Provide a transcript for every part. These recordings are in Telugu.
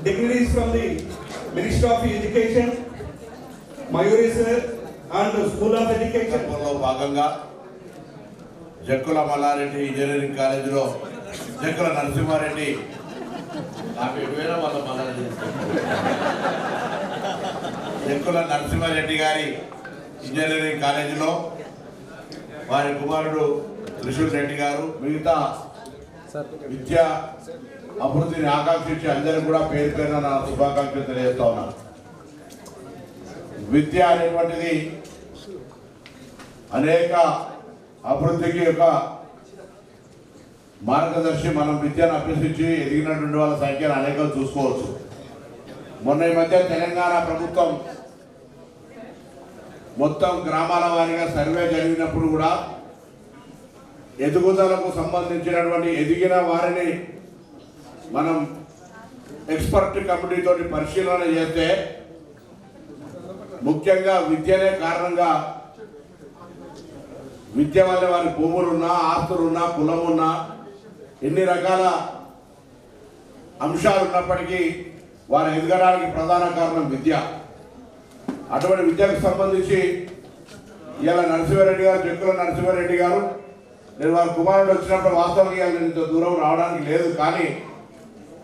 degrees from the Ministry of Education, Mayuri sir, and School of Education. భాగంగా జక్కుల మల్లారెడ్డి ఇంజనీరింగ్ కాలేజీలో జక్కుల నరసింహారెడ్డి జక్కుల నరసింహారెడ్డి గారి ఇంజనీరింగ్ కాలేజీలో వారి కుమారుడు త్రిశూల్ రెడ్డి గారు మిగతా విద్యా అభివృద్ధిని ఆకాంక్షించి అందరూ కూడా పేరు పేరున నా శుభాకాంక్షలు తెలియజేస్తా ఉన్నాను. విద్య అనేటువంటిది అనేక అభివృద్ధికి ఒక మార్గదర్శి. మనం విద్యను అభ్యసించి ఎదిగినటువంటి వాళ్ళ సంఖ్యను అనేకలు చూసుకోవచ్చు. మొన్న ఈ మధ్య తెలంగాణ ప్రభుత్వం మొత్తం గ్రామాల వారీగా సర్వే జరిగినప్పుడు కూడా ఎదుగుదలకు సంబంధించినటువంటి ఎదిగిన వారిని మనం ఎక్స్పర్ట్ కమిటీతో పరిశీలన చేస్తే ముఖ్యంగా విద్యనే కారణంగా విద్య వల్ల వారి భూములున్నా, ఆస్తులున్నా, కులమున్నా, ఎన్ని రకాల అంశాలు ఉన్నప్పటికీ వారు ఎదగడానికి ప్రధాన కారణం విద్య. అటువంటి విద్యకు సంబంధించి ఇవాళ నరసింహారెడ్డి గారు, జక్కుల నరసింహారెడ్డి గారు, నేను వారి కుమారుడు వచ్చినప్పుడు వాస్తవంగా నేను ఇంత దూరం రావడానికి లేదు, కానీ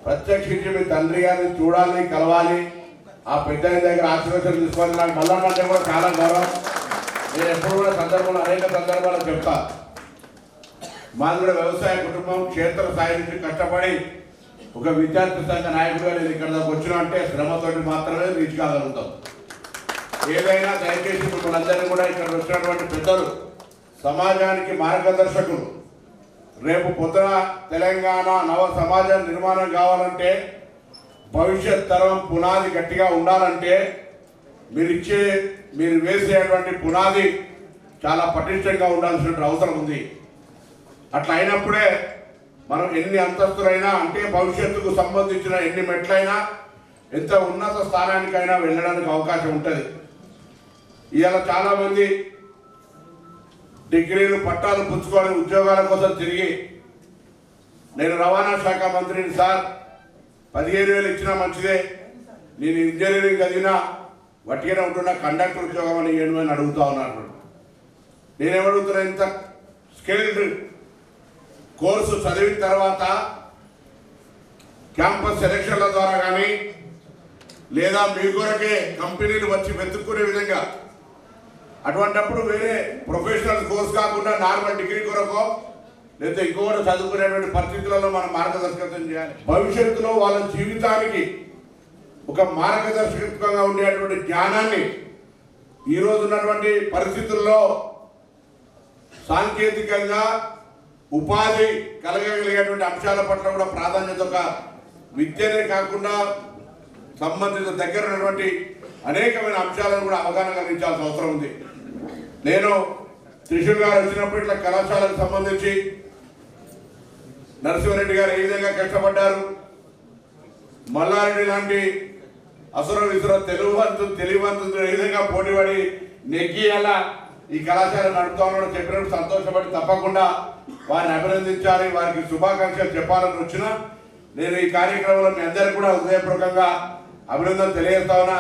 ప్రత్యక్షించి మీ తండ్రి గారిని చూడాలి, కలవాలి, ఆ పెద్ద దగ్గర ఆశీర్వచనం తీసుకోవాలి. నాకు మళ్ళా అంటే కూడా చాలా గౌరవం. నేను ఎప్పుడు కూడా అనేక సందర్భాలు చెప్తా. మాది కూడా వ్యవసాయ కుటుంబం, క్షేత్ర స్థాయి నుంచి కష్టపడి ఒక విద్యార్థి సంఘ నాయకుడిగా నేను ఇక్కడ దాకా వచ్చినా అంటే శ్రమతోటి మాత్రమే రీచ్ కాగలుగుతాం. ఏదైనా దయచేసి మిమ్మల్ని కూడా ఇక్కడ వచ్చినటువంటి పెద్దలు సమాజానికి మార్గదర్శకులు. రేపు పొద్దున తెలంగాణ నవ సమాజ నిర్మాణం కావాలంటే, భవిష్యత్ తరం పునాది గట్టిగా ఉండాలంటే మీరు వేసేటువంటి పునాది చాలా పటిష్టంగా ఉండాల్సిన అవసరం ఉంది. అట్లా అయినప్పుడే మనం ఎన్ని అంతస్తులైనా, అంటే భవిష్యత్తుకు సంబంధించిన ఎన్ని మెట్లైనా, ఎంత ఉన్నత స్థానానికైనా వెళ్ళడానికి అవకాశం ఉంటుంది. ఇవాళ చాలామంది డిగ్రీలు, పట్టాలు పుచ్చుకొని ఉద్యోగాల కోసం తిరిగి, నేను రవాణా శాఖ మంత్రిని సార్ 15,000 ఇచ్చినా మంచిదే, నేను ఇంజనీరింగ్ చదివినా వట్టిగానే ఉంటున్నా, కండక్టర్ ఉద్యోగం అని ఏమని అడుగుతా ఉన్నాను. నేనేమడుగుతున్నా, ఇంత స్కిల్డ్ కోర్సు చదివిన తర్వాత క్యాంపస్ సెలక్షన్ల ద్వారా కానీ, లేదా మీ కొరకే కంపెనీలు వచ్చి వెతుక్కునే విధంగా, అటువంటిప్పుడు వేరే ప్రొఫెషనల్ కోర్స్ కాకుండా నార్మల్ డిగ్రీ కొరకో లేదా ఇంకొకటి చదువుకునేటువంటి పరిస్థితులలో మనం మార్గదర్శకత్వం చేయాలి. భవిష్యత్తులో వాళ్ళ జీవితానికి ఒక మార్గదర్శకత్వంగా ఉండేటువంటి జ్ఞానాన్ని ఈరోజు ఉన్నటువంటి పరిస్థితుల్లో సాంకేతికంగా ఉపాధి కలగగలిగేటువంటి అంశాల పట్ల కూడా ప్రాధాన్యత, ఒక విద్యనే కాకుండా సంబంధిత దగ్గర ఉన్నటువంటి అనేకమైన అంశాలను కూడా అవగాహన కలిగించాల్సిన అవసరం ఉంది. నేను త్రిశూల్ గారు వచ్చినప్పుడు ఇట్లా కళాశాలకు సంబంధించి నరసింహారెడ్డి గారు ఏ విధంగా కష్టపడ్డారు, మల్లారెడ్డి లాంటి అసుర విసుర తెలివంతులు ఏ విధంగా పోటీపడి నెగ్గి అలా ఈ కళాశాల నడుపుతామని చెప్పినప్పుడు సంతోషపడి తప్పకుండా వారిని అభినందించాలి, వారికి శుభాకాంక్షలు చెప్పాలని వచ్చినా నేను ఈ కార్యక్రమంలో మీ అందరికీ కూడా హృదయపూర్వకంగా అభినందన తెలియజేస్తా ఉన్నా.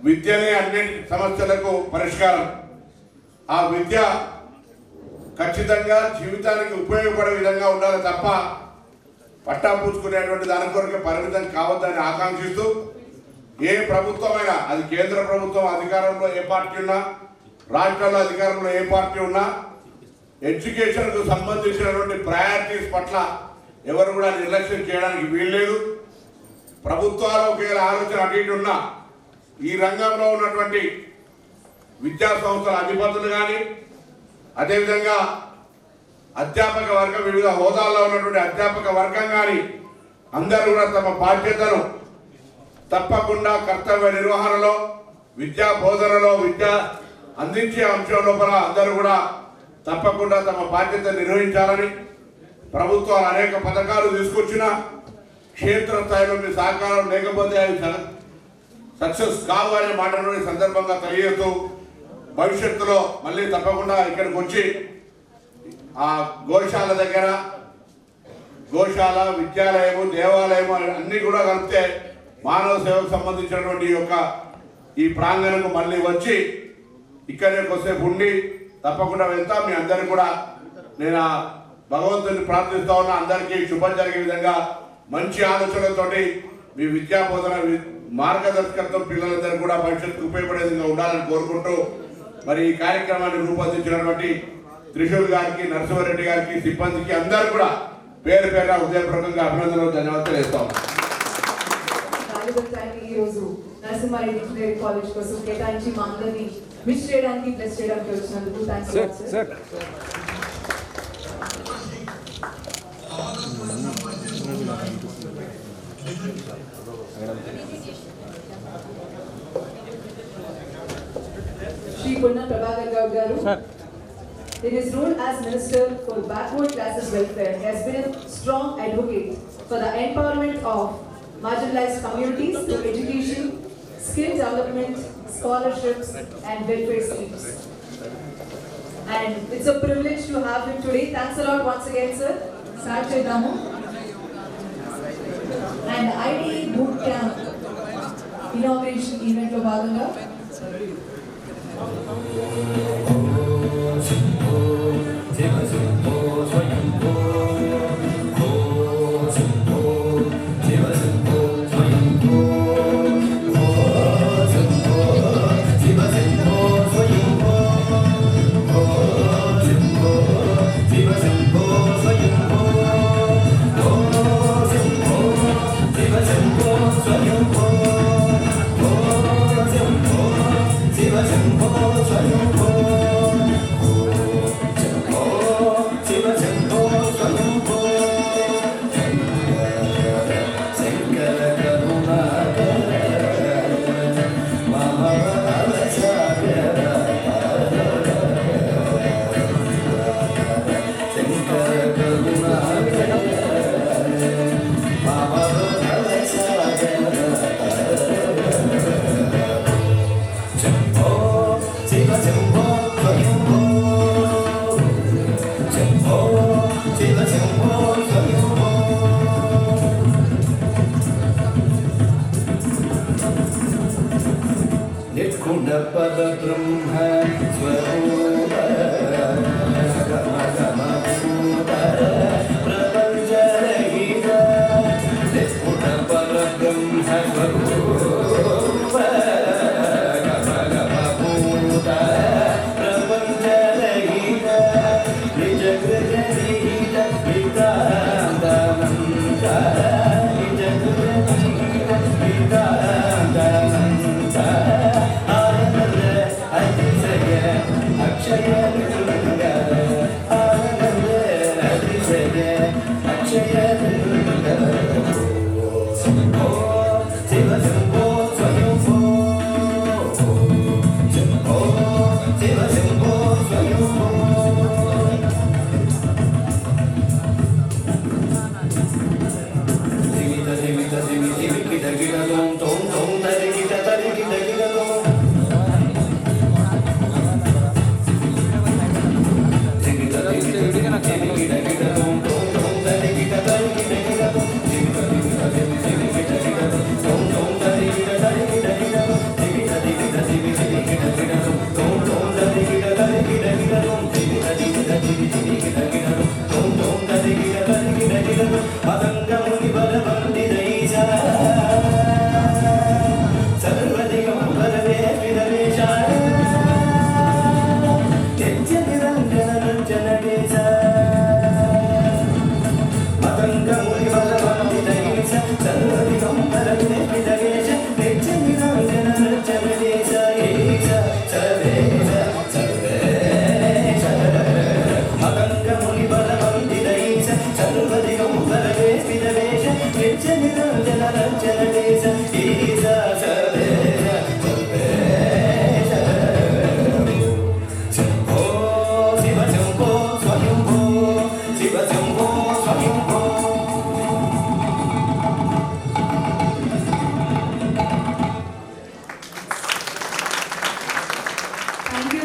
విద్యనే అన్ని సమస్యలకు పరిష్కారం. ఆ విద్య ఖచ్చితంగా జీవితానికి ఉపయోగపడే విధంగా ఉండాలి తప్ప పట్టా పూచుకునేటువంటి దాని కొరకే పరిమితం కావద్దని ఆకాంక్షిస్తూ, ఏ ప్రభుత్వమైనా, అది కేంద్ర ప్రభుత్వం అధికారంలో ఏ పార్టీ ఉన్నా, రాష్ట్రాల్లో అధికారంలో ఏ పార్టీ ఉన్నా, ఎడ్యుకేషన్కు సంబంధించినటువంటి ప్రయారిటీస్ పట్ల ఎవరు కూడా నిర్లక్ష్యం చేయడానికి వీల్లేదు. ప్రభుత్వాలు ఒకవేళ ఆలోచన అటు ఇటు ఉన్నా, ఈ రంగంలో ఉన్నటువంటి విద్యా సంస్థల అధిపతులు కానీ, అదేవిధంగా అధ్యాపక వర్గం, వివిధ హోదాల్లో ఉన్నటువంటి అధ్యాపక వర్గం కానీ అందరూ కూడా తమ బాధ్యతను తప్పకుండా కర్తవ్య నిర్వహణలో, విద్యా బోధనలో, విద్య అందించే అంశం లోపల అందరూ కూడా తప్పకుండా తమ బాధ్యత నిర్వహించాలని, ప్రభుత్వాలు అనేక పథకాలు తీసుకొచ్చిన క్షేత్రస్థాయిలో మీ సహకారం లేకపోతే అవి సక్సెస్ కావు అనే మాటను ఈ సందర్భంగా తెలియజేస్తూ, భవిష్యత్తులో మళ్ళీ తప్పకుండా ఇక్కడికి వచ్చి ఆ గోశాల దగ్గర గోశాల, విద్యాలయము, దేవాలయము అన్ని కూడా కలిపితే మానవ సేవకు సంబంధించినటువంటి ఈ ప్రాంగణకు మళ్ళీ వచ్చి ఇక్కడే కొద్దిసేపు ఉండి తప్పకుండా వెళ్తాం. మీ అందరికీ కూడా నేను భగవంతుని ప్రార్థిస్తా ఉన్నా, అందరికీ శుభం జరిగే విధంగా మంచి ఆలోచనలతోటి మీ విద్యా బోధన మార్గదర్శకత్వం పిల్లలందరూ కూడా భవిష్యత్తుకు ఉపయోగపడే విధంగా ఉండాలని కోరుకుంటూ మరి ఈ కార్యక్రమాన్ని రూపొందించినటువంటి త్రిశూల్ గారికి, నరసింహారెడ్డి గారికి, సిబ్బందికి అందరూ కూడా పేరు పేరున హృదయపూర్వకంగా అభినందనలు, ధన్యవాదాలు చేస్తాం. ఈరోజు నరసింహారెడ్డి ఇంజనీరింగ్ కాలేజ్ కోసం కేటాయించి మా అందరినీ విష్ చేయడానికి, బ్లెస్ చేయడానికి వచ్చినందుకు thanks sir. Shri Punna Prabhakar Gaud garu, in his role as Minister for Backward Classes Welfare, he has been a strong advocate for the empowerment of marginalized communities through education, skill development, scholarships and welfare schemes. And it's a privilege to have him today. Thanks a lot once again, sir. Start chedamu. And IDE Boot Camp inauguration event lo bhaganga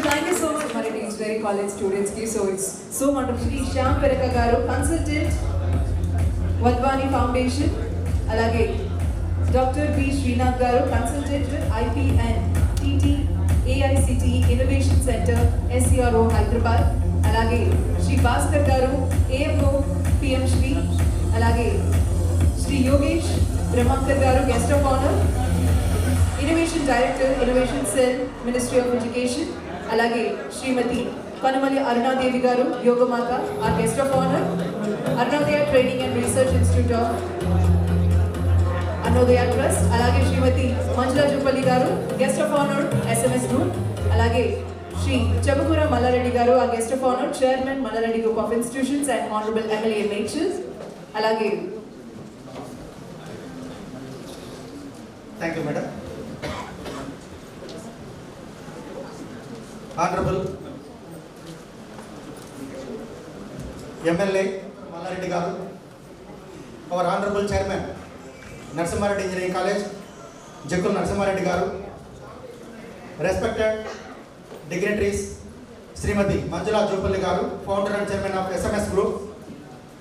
Thank you so much, Marini Engineering College students. So it's so wonderful. Shyam Peraka garu, consultant Vadvani Foundation, alage Dr. B. Srinath Garu, Consultant with IP and TT AICTE Innovation Center, SCRO Hyderabad, alage Shri Bhaskar Garu, AMO PM Shri, alage Shri Yogesh Brahmankar Garu, Guest of Honor, Innovation Director, Innovation Cell, Ministry of Education, alage Srimati Kanamali Aruna Devi Garu, Yoga Mata, our Guest of Honor, Arunodaya Training and Research Institute of Arunodaya Trust, alage Srimati Manjula Jupalli Garu, Guest of Honor, SMS Group, alage Shri Chabukura Mallareddy Garu, our Guest of Honor, Chairman Mallareddy Group of Institutions and Honorable MLA Natures, alage. Thank you, madam. Honorable MLA Mallareddy Garu, our Honorable Chairman, Narasimha Reddy Engineering College, Jakul Narasimha Reddy Garu, respected dignitaries, Srimati Manjula Jupalli Garu, Founder and Chairman of SMS Group,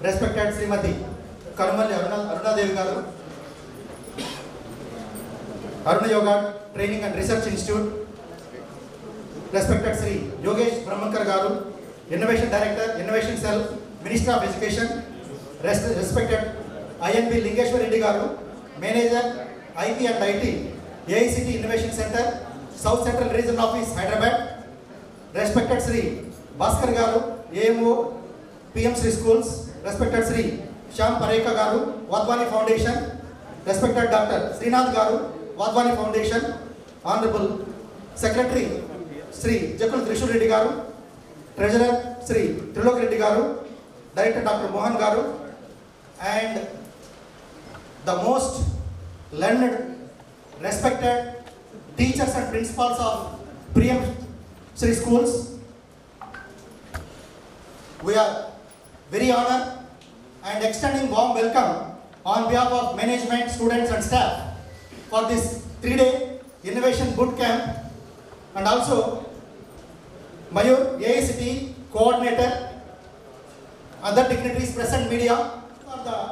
respected Srimati Kanamali Aruna Devi Garu, Aruna Yoga Training and Research Institute, respected Sri Yogesh Brahmankar Garu, Innovation Director, Innovation Cell, Minister of Education, respected INB Lingeshwar Reddy Garu, Manager, IP and IT, AICT Innovation Center, South Central Region Office, Hyderabad, respected Sri Bhaskar Garu, AMO, PM Sri Schools, respected Sri Shyam Parekha Garu, Vadvani Foundation, respected Dr. Srinath Garu, Vadvani Foundation, Honorable Secretary Sri Jakul Trishur Reddy Garu, Treasurer Sri Trilok Reddy Garu, Director Dr. Mohan Garu, and the most learned, respected teachers and principals of Priyam Sri Schools. We are very honored and extending warm welcome on behalf of management, students and staff for this 3-day innovation boot camp, and also Mayur, AICT coordinator, other dignitaries, present media.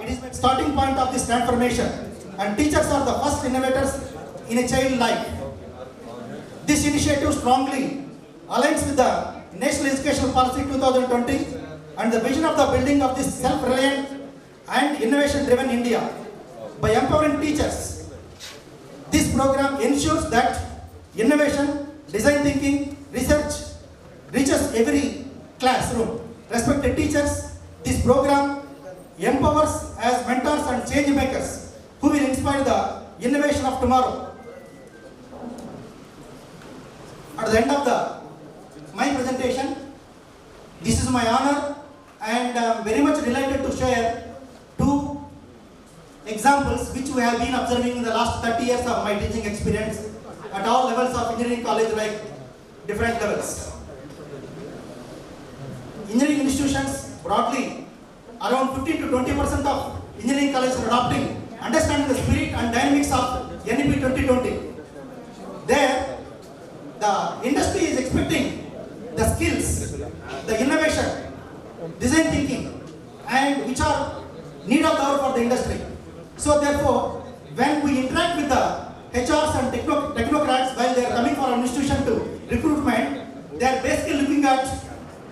It is the starting point of this transformation, and teachers are the first innovators in a child life. This initiative strongly aligns with the National Educational Policy 2020 and the vision of the building of this self-reliant and innovation-driven India. By empowering teachers, this program ensures that innovation, design thinking, research reaches every classroom. Respected teachers, this program empowers as mentors and change makers who will inspire the innovation of tomorrow. At the end of my presentation, this is my honor, and I am very much delighted to share 2 examples which we have been observing in the last 30 years of my teaching experience at all levels of engineering college, like different levels. Engineering institutions broadly, around 15 to 20% of engineering colleges are adopting, understanding the spirit and dynamics of NEP 2020. There, the industry is expecting the skills, the innovation, design thinking, and which are need of the hour for the industry. So therefore, when we interact with the HRs and technocrats while they are coming for an institution to recruitment, they are basically looking at,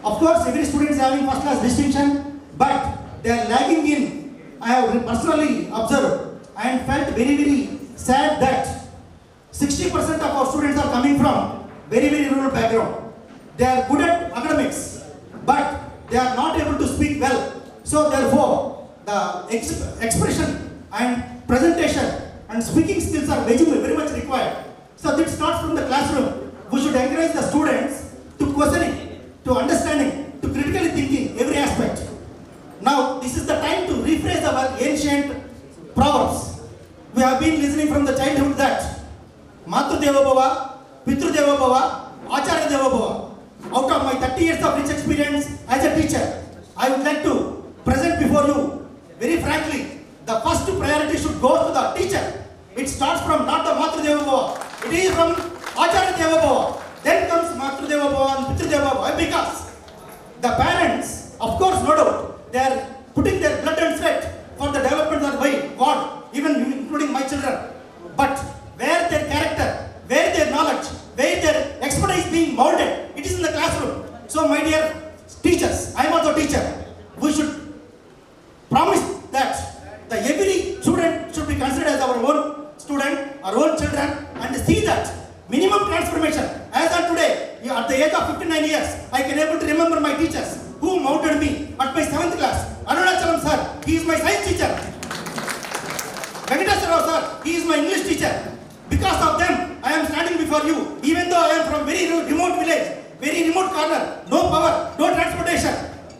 of course, every student is having first class distinction, but they are lagging in. I have personally observed and felt very, very sad that 60% of our students are coming from very, very rural background. They are good at academics, but they are not able to speak well. So therefore, the expression and presentation and speaking skills are very much required. So this starts from the classroom. We should encourage the students to questioning, to understanding, to critically thinking every aspect. Now, this is the time to rephrase our ancient proverbs. We have been listening from the childhood that Matru Deva Bhava, Pitru Deva Bhava, Acharya Deva Bhava. Out of my 30 years of rich experience as a teacher, I would like to present before you, very frankly, the first priority should go to the teacher. It starts from not the Matru Deva Bhava, it is from Acharya Deva Bhava. Then comes Matru Deva Bhava and Pitru Deva Bhava, because the parents, of course, no doubt, they are putting their blood and sweat for the development of the God, even including my children. But where their character, where their knowledge, where their expertise being molded, it is in the classroom. So my dear teachers, I am also a teacher. We should promise that every student should be considered as our own student, our own children, and see that minimum transformation. As of today, at the age of 59 years, I can able to remember my teachers who mounted me at my 7th class. Arunachalam sir, he is my science teacher. Venkateswara sir, he is my English teacher. Because of them, I am standing before you. Even though I am from very remote village, very remote corner, no power, no transportation.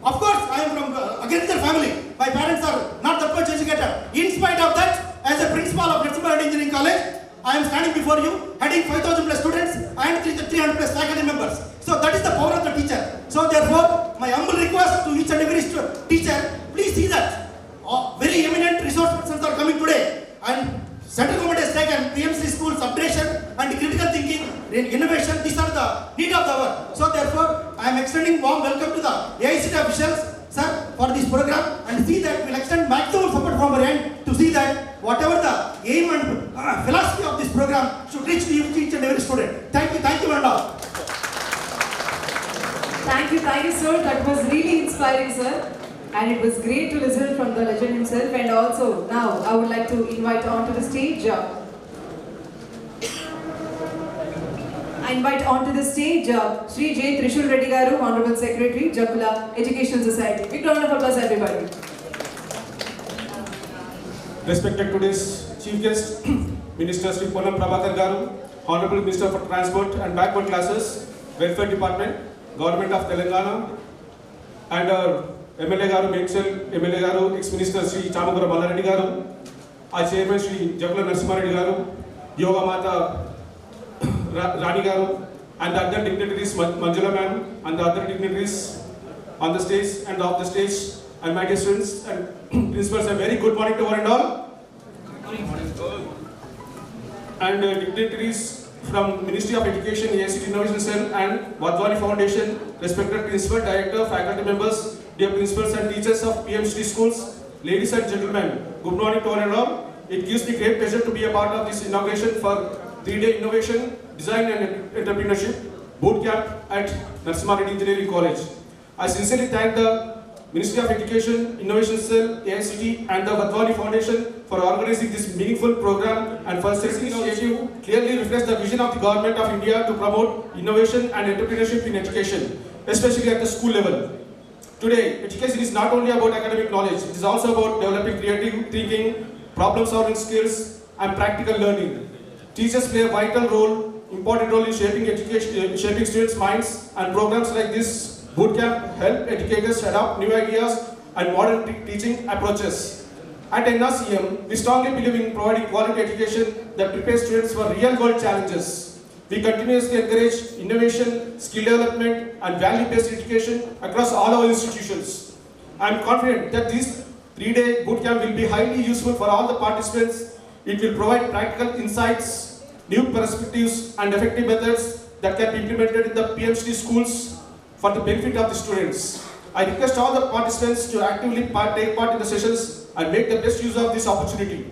Of course, I am from agricultural family. My parents are not that much educated. In spite of that, as a principal of Narasimha Reddy Engineering College, I am standing before you, heading 5,000 plus students and 300 plus faculty members. So that is the power of the teacher. So therefore, my humble request to each and every teacher, please see that very eminent resource persons are coming today, and central government has taken PMC schools, upgradation and critical thinking, innovation. These are the need of the hour. So therefore, I am extending warm welcome to the AICT officials, sir, for this program, and see that we will extend maximum support from our end to see that whatever the aim and philosophy of this program should reach to each and every student. Thank you and all. Thank you, sir. That was really inspiring, sir. And it was great to listen from the legend himself. And also, now I would like to invite onto the stage. I invite onto the stage Sri J. Trishul Reddy Garu, Honorable Secretary, Jakula Education Society. Big round of applause, everybody. Respected today's Chief Guest, Minister Sri Ponnam Prabhakar Garu, Honorable Minister for Transport and Backward Classes, Welfare Department, Government of Telangana, and our MLA Garu, Menchal MLA Garu, Ex-Minister Sri Chamagura Ballareddy Garu, our Chairman Sri Jakula Narasimha Reddy Garu, Yoga Mata Rani Garu, and the other dignitaries, Manjula Ma'am, and the other dignitaries on the stage and off the stage, and my dear students and principals, a very good morning to one and all. And dignitaries from Ministry of Education, AICT Innovation Cell and Wadhwani Foundation, respected principal, director, faculty members, dear principals and teachers of PMC schools, ladies and gentlemen, good morning to one and all. It gives me great pleasure to be a part of this inauguration for 3-day innovation, design and entrepreneurship boot camp at Narasimha Reddy Engineering College. I sincerely thank the Ministry of Education, Innovation Cell, AICT and the Wadhwani Foundation for organizing this meaningful program, and for this initiative clearly reflects the vision of the Government of India to promote innovation and entrepreneurship in education, especially at the school level. Today, education is not only about academic knowledge, it is also about developing creative thinking, problem-solving skills and practical learning. Teachers play a vital important role in shaping students' minds, and programs like this bootcamp help educators adopt new ideas and modern teaching approaches. At NRCM, we strongly believe in providing quality education that prepares students for real-world challenges. We continuously encourage innovation, skill development, and value-based education across all our institutions. I am confident that this 3-day bootcamp will be highly useful for all the participants. It will provide practical insights, new perspectives, and effective methods that can be implemented in the PMC schools for the benefit of the students. I request all the participants to actively take part in the sessions and make the best use of this opportunity.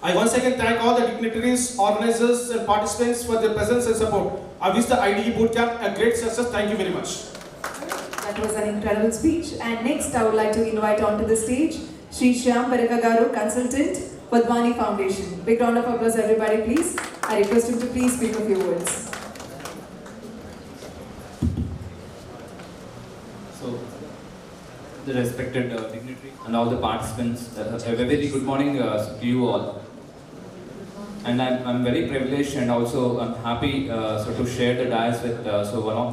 I once again thank all the dignitaries, organizers and participants for their presence and support. I wish the IDE Bootcamp a great success. Thank you very much. That was an incredible speech. And next I would like to invite onto the stage Sri Shyam Parika Garu, Consultant, Wadhwani Foundation. Big round of applause, everybody, please. I request him to please speak a few words. The respected dignitary and all the participants, a very good morning to you all. And I'm very privileged and also I'm happy to share the dais with one of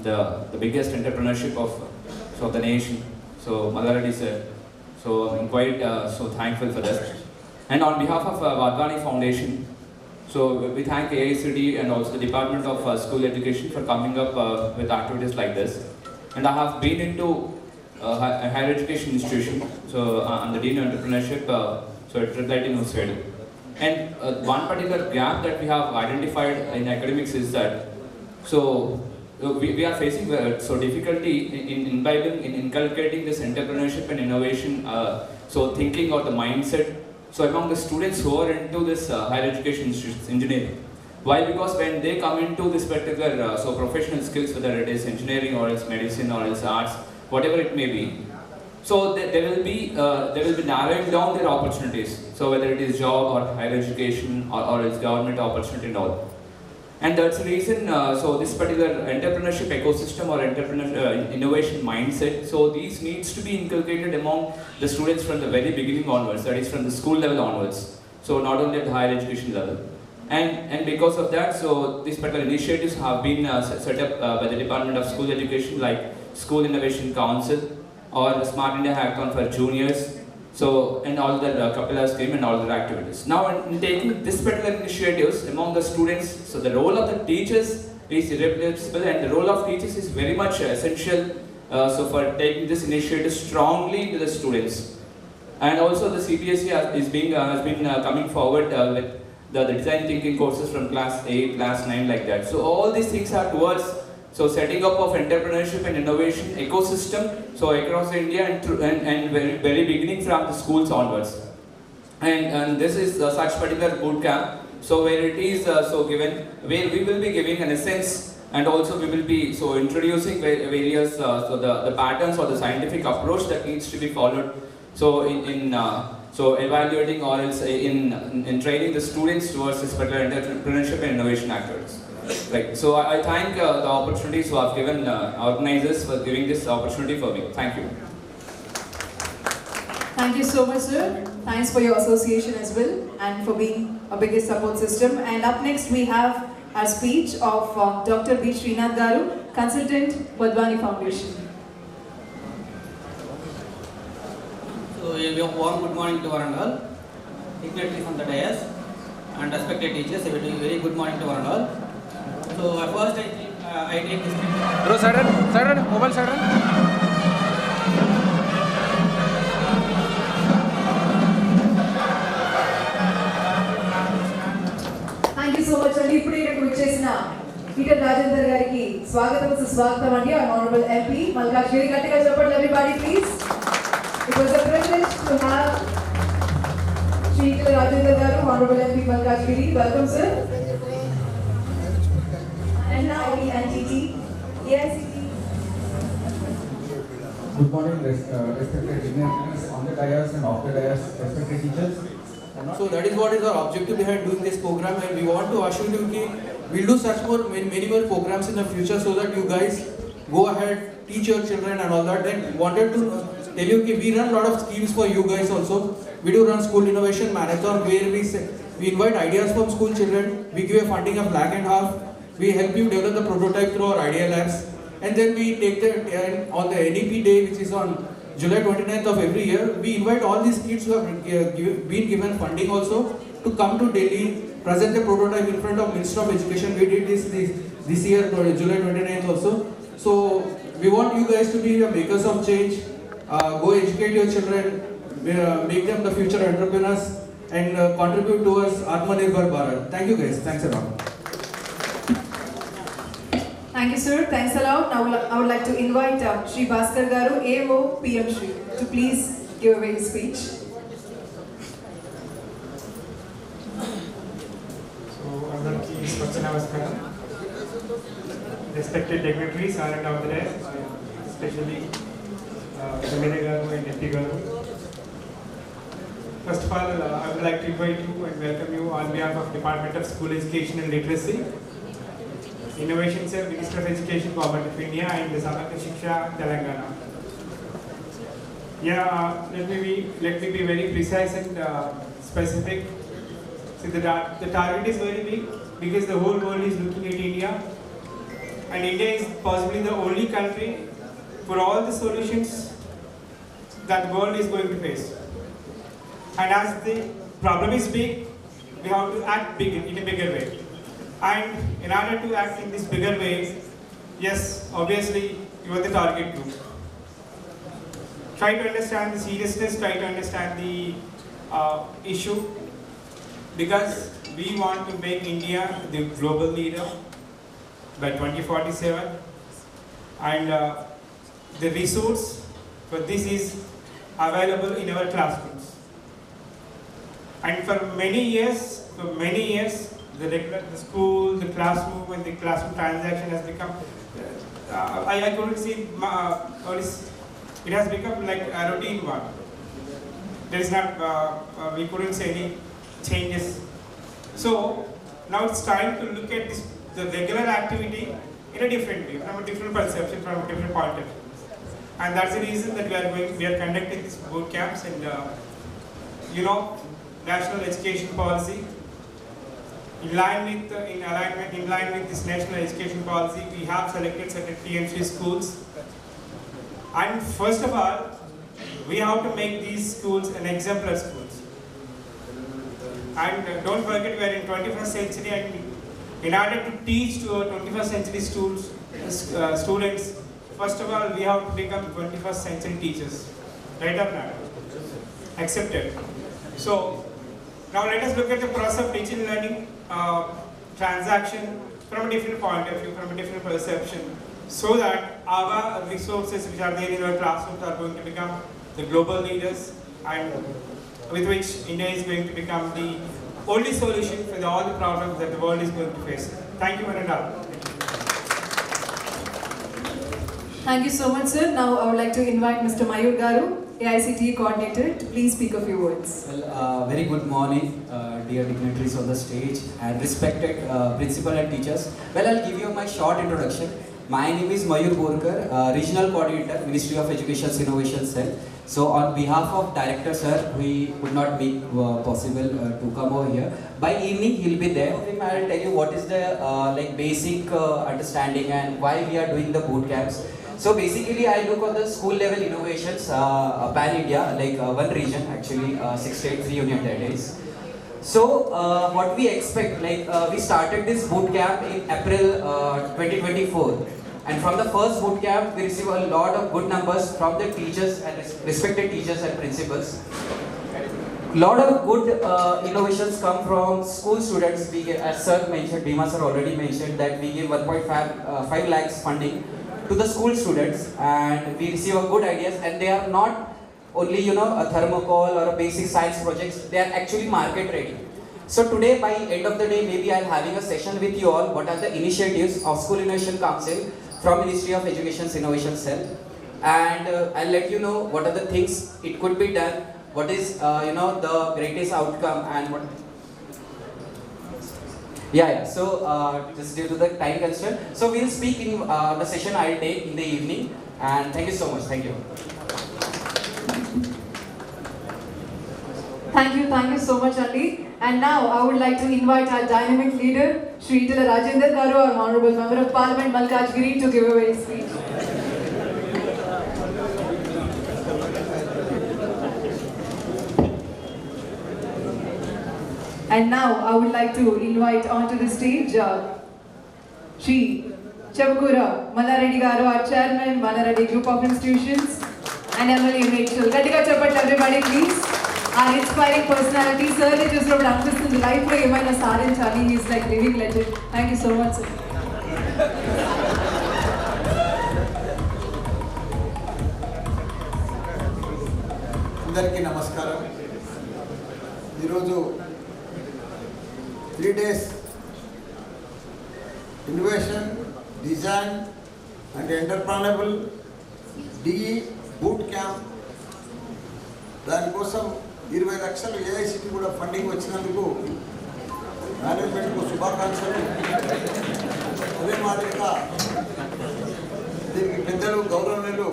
the biggest entrepreneurship of the nation. So Ballareddy sir. So I'm quite so thankful for this. And on behalf of Wadhwani Foundation, so we thank AICT and also the Department of School Education for coming up with activities like this. And I have been into a higher education institution, so I'm the Dean of Entrepreneurship, so at Tribhuvan University. And one particular gap that we have identified in academics is that, so we are facing so difficulty in imbibing, in inculcating this entrepreneurship and innovation, so thinking or the mindset, so among the students who are into this higher education institutions, engineering. Why? Because when they come into this particular so professional skills, whether it is engineering or else medicine or else arts, whatever it may be, so they will be narrowing down their opportunities. So whether it is job or higher education or its government opportunity and all. And that's the reason, so this particular entrepreneurship ecosystem or innovation mindset, so these needs to be inculcated among the students from the very beginning onwards, that is from the school level onwards. So not only at the higher education level. And because of that, so these particular initiatives have been set up by the Department of School Education, like School Innovation Council or the Smart India Hackathon for juniors. So, and all the Kapila scheme and all the activities. Now, in taking this particular initiatives among the students, so the role of the teachers is irreplaceable, and the role of teachers is very much essential. So, for taking this initiative strongly to the students, and also the CBSE has been coming forward with the design thinking courses from class 8, class 9, like that. So, all these things are towards so setting up of entrepreneurship and innovation ecosystem, so across India and very beginning from the schools onwards. And this is such particular boot camp, so where it is so given, where we will be giving an essence, and also we will be so introducing various so the patterns or the scientific approach that needs to be followed. So so evaluating or else in training the students towards this particular entrepreneurship and innovation activities. Right. So I thank the opportunities who have given organizers for giving this opportunity for me. Thank you. Thank you so much, sir. Thanks for your association as well and for being a biggest support system. And up next we have a speech of Dr. B. Srinath Garu, Consultant, Wadhwani Foundation. So a warm good morning to one and all. Dignitaries on the dais and respected teachers, a very good morning to one and all. So first I take this. Bro, side, mobile side. Thank you so much. And ipude ikkadiki vachesina Peter Rajendra gariki swagatam suswagatam andi, our honorable MP Malkajgiri. Gattiga cheppandi everybody please. It was a privilege to have Shri Peter Rajendra garu, honorable MP Malkajgiri. Welcome, sir. And now we NTT, AICT. Good morning, respected dignitaries on the dais and off the dais, respected teachers. So that is what is our objective behind doing this program, and we want to assure you that we'll do such many more programs in the future so that you guys go ahead, teach your children and all that. Then wanted to tell you that we run a lot of schemes for you guys also. We do run school innovation marathon where we invite ideas from school children. We give a funding of $1.5 lakh. We help you develop the prototype through our idea labs, and then we take the on the NEP day, which is on July 29th of every year. We invite all these kids who have been given funding also to come to Delhi, present the prototype in front of Minister of Education. We did this year, July 29th also. So we want you guys to be the makers of change. Go educate your children, make them the future entrepreneurs, and contribute towards Atmanirbhar Bharat. Thank you guys. Thanks a lot. Thank you, sir. Thanks a lot. Now I would like to invite Shri Bhaskar Garu, AMO PM Shri, to please give away his speech. So, Andarki Swachha Namaskaram. Respected dignitaries are and out there, especially Jamila Garu and Niti Garu. First of all, I would like to invite you and welcome you on behalf of Department of School Education and Literacy, Innovation Cell, Minister of Education, Government of India, and the Samagya Shiksha, Telangana. Yeah, let me be very precise and specific. See, the target is very big because the whole world is looking at India, and India is possibly the only country for all the solutions that the world is going to face. And as the problem is big, we have to act big in a bigger way. And in order to act in this bigger way, yes, obviously you are the target group. Try to understand the seriousness, try to understand the issue, because we want to make India the global leader. by 2047, and the resource for this is available in our classrooms. And for many years, the school, the classroom, and the classroom transaction has become, I couldn't see, it has become like a routine one. There is not, we couldn't see any changes. So now it's time to look at this, the regular activity in a different way, from a different perception, from a different point of view. And that's the reason that we are conducting these boot camps, and national education policy. In line with this national education policy, we have selected certain PMC schools. And first of all, we have to make these schools an exemplar schools. And don't forget, we are in 21st century, and in order to teach to our 21st century students, first of all, we have to become 21st century teachers. Right or not? Accepted. So now let us look at the process of teaching and learning transaction from a different point of view, from a different perception, so that our resources which are there in our classrooms are going to become the global leaders, and with which India is going to become the only solution for all the problems that the world is going to face. Thank you, Mananda. Thank you so much, sir. Now I would like to invite Mr. Mayur Garu, AICTE coordinator, to please speak a few words. Well, very good morning, dear dignitaries on the stage and respected principal and teachers. Well, I'll give you my short introduction. My name is Mayur Borkar, Regional Coordinator, Ministry of Education's Innovation Cell. So on behalf of Director Sir, we could not make possible to come over here. By evening, he'll be there. I'll tell you what is the basic understanding and why we are doing the boot camps. So basically, I look on the school level innovations, pan-India, one region actually, 6 states, 3 union territories. So what we expect, we started this boot camp in April 2024. And from the first boot camp, we received a lot of good numbers from the teachers and respected teachers and principals. A lot of good innovations come from school students. We get, as Sir mentioned, Bhima Sir already mentioned that we give 1.5 lakhs funding to the school students, and we receive good ideas, and they are not only a thermocol or a basic science projects, they are actually market ready. So today, by end of the day, maybe I am having a session with you all, what are the initiatives of School Innovation Council from Ministry of Education's Innovation Cell, and I'll let you know what are the things it could be done, what is the greatest outcome, and what. So just due to the time constraint, so we'll speak in the session I'll take in the evening, and thank you so much. Thank you. Thank you so much, Ali. And now I would like to invite our dynamic leader, Shri Itala Rajendra Garu, our Honorable Member of Parliament, Malkajgiri, to give away his speech. And now I would like to invite onto the stage Shri Chavakura Mallareddy Garu, our Chairman, Mallareddy Group of Institutions, and MLA Rachel. Gadiga Chapat, everybody, please. Our inspiring personality, sir, it just from Ramkishan, the life of Yamana Sarin Chani, he is like living legend. Thank you so much, sir. అందరికీ నమస్కారం. ఈరోజు 3 days innovation, design and entrepreneurial DE boot camp, దానికోసం 20 లక్షలు ఏఐసిటీ కూడా ఫండింగ్ వచ్చినందుకు మేనేజ్మెంట్కు శుభాకాంక్షలు. అదే మాదిరిగా దీనికి పెద్దలు గౌరవనీయులు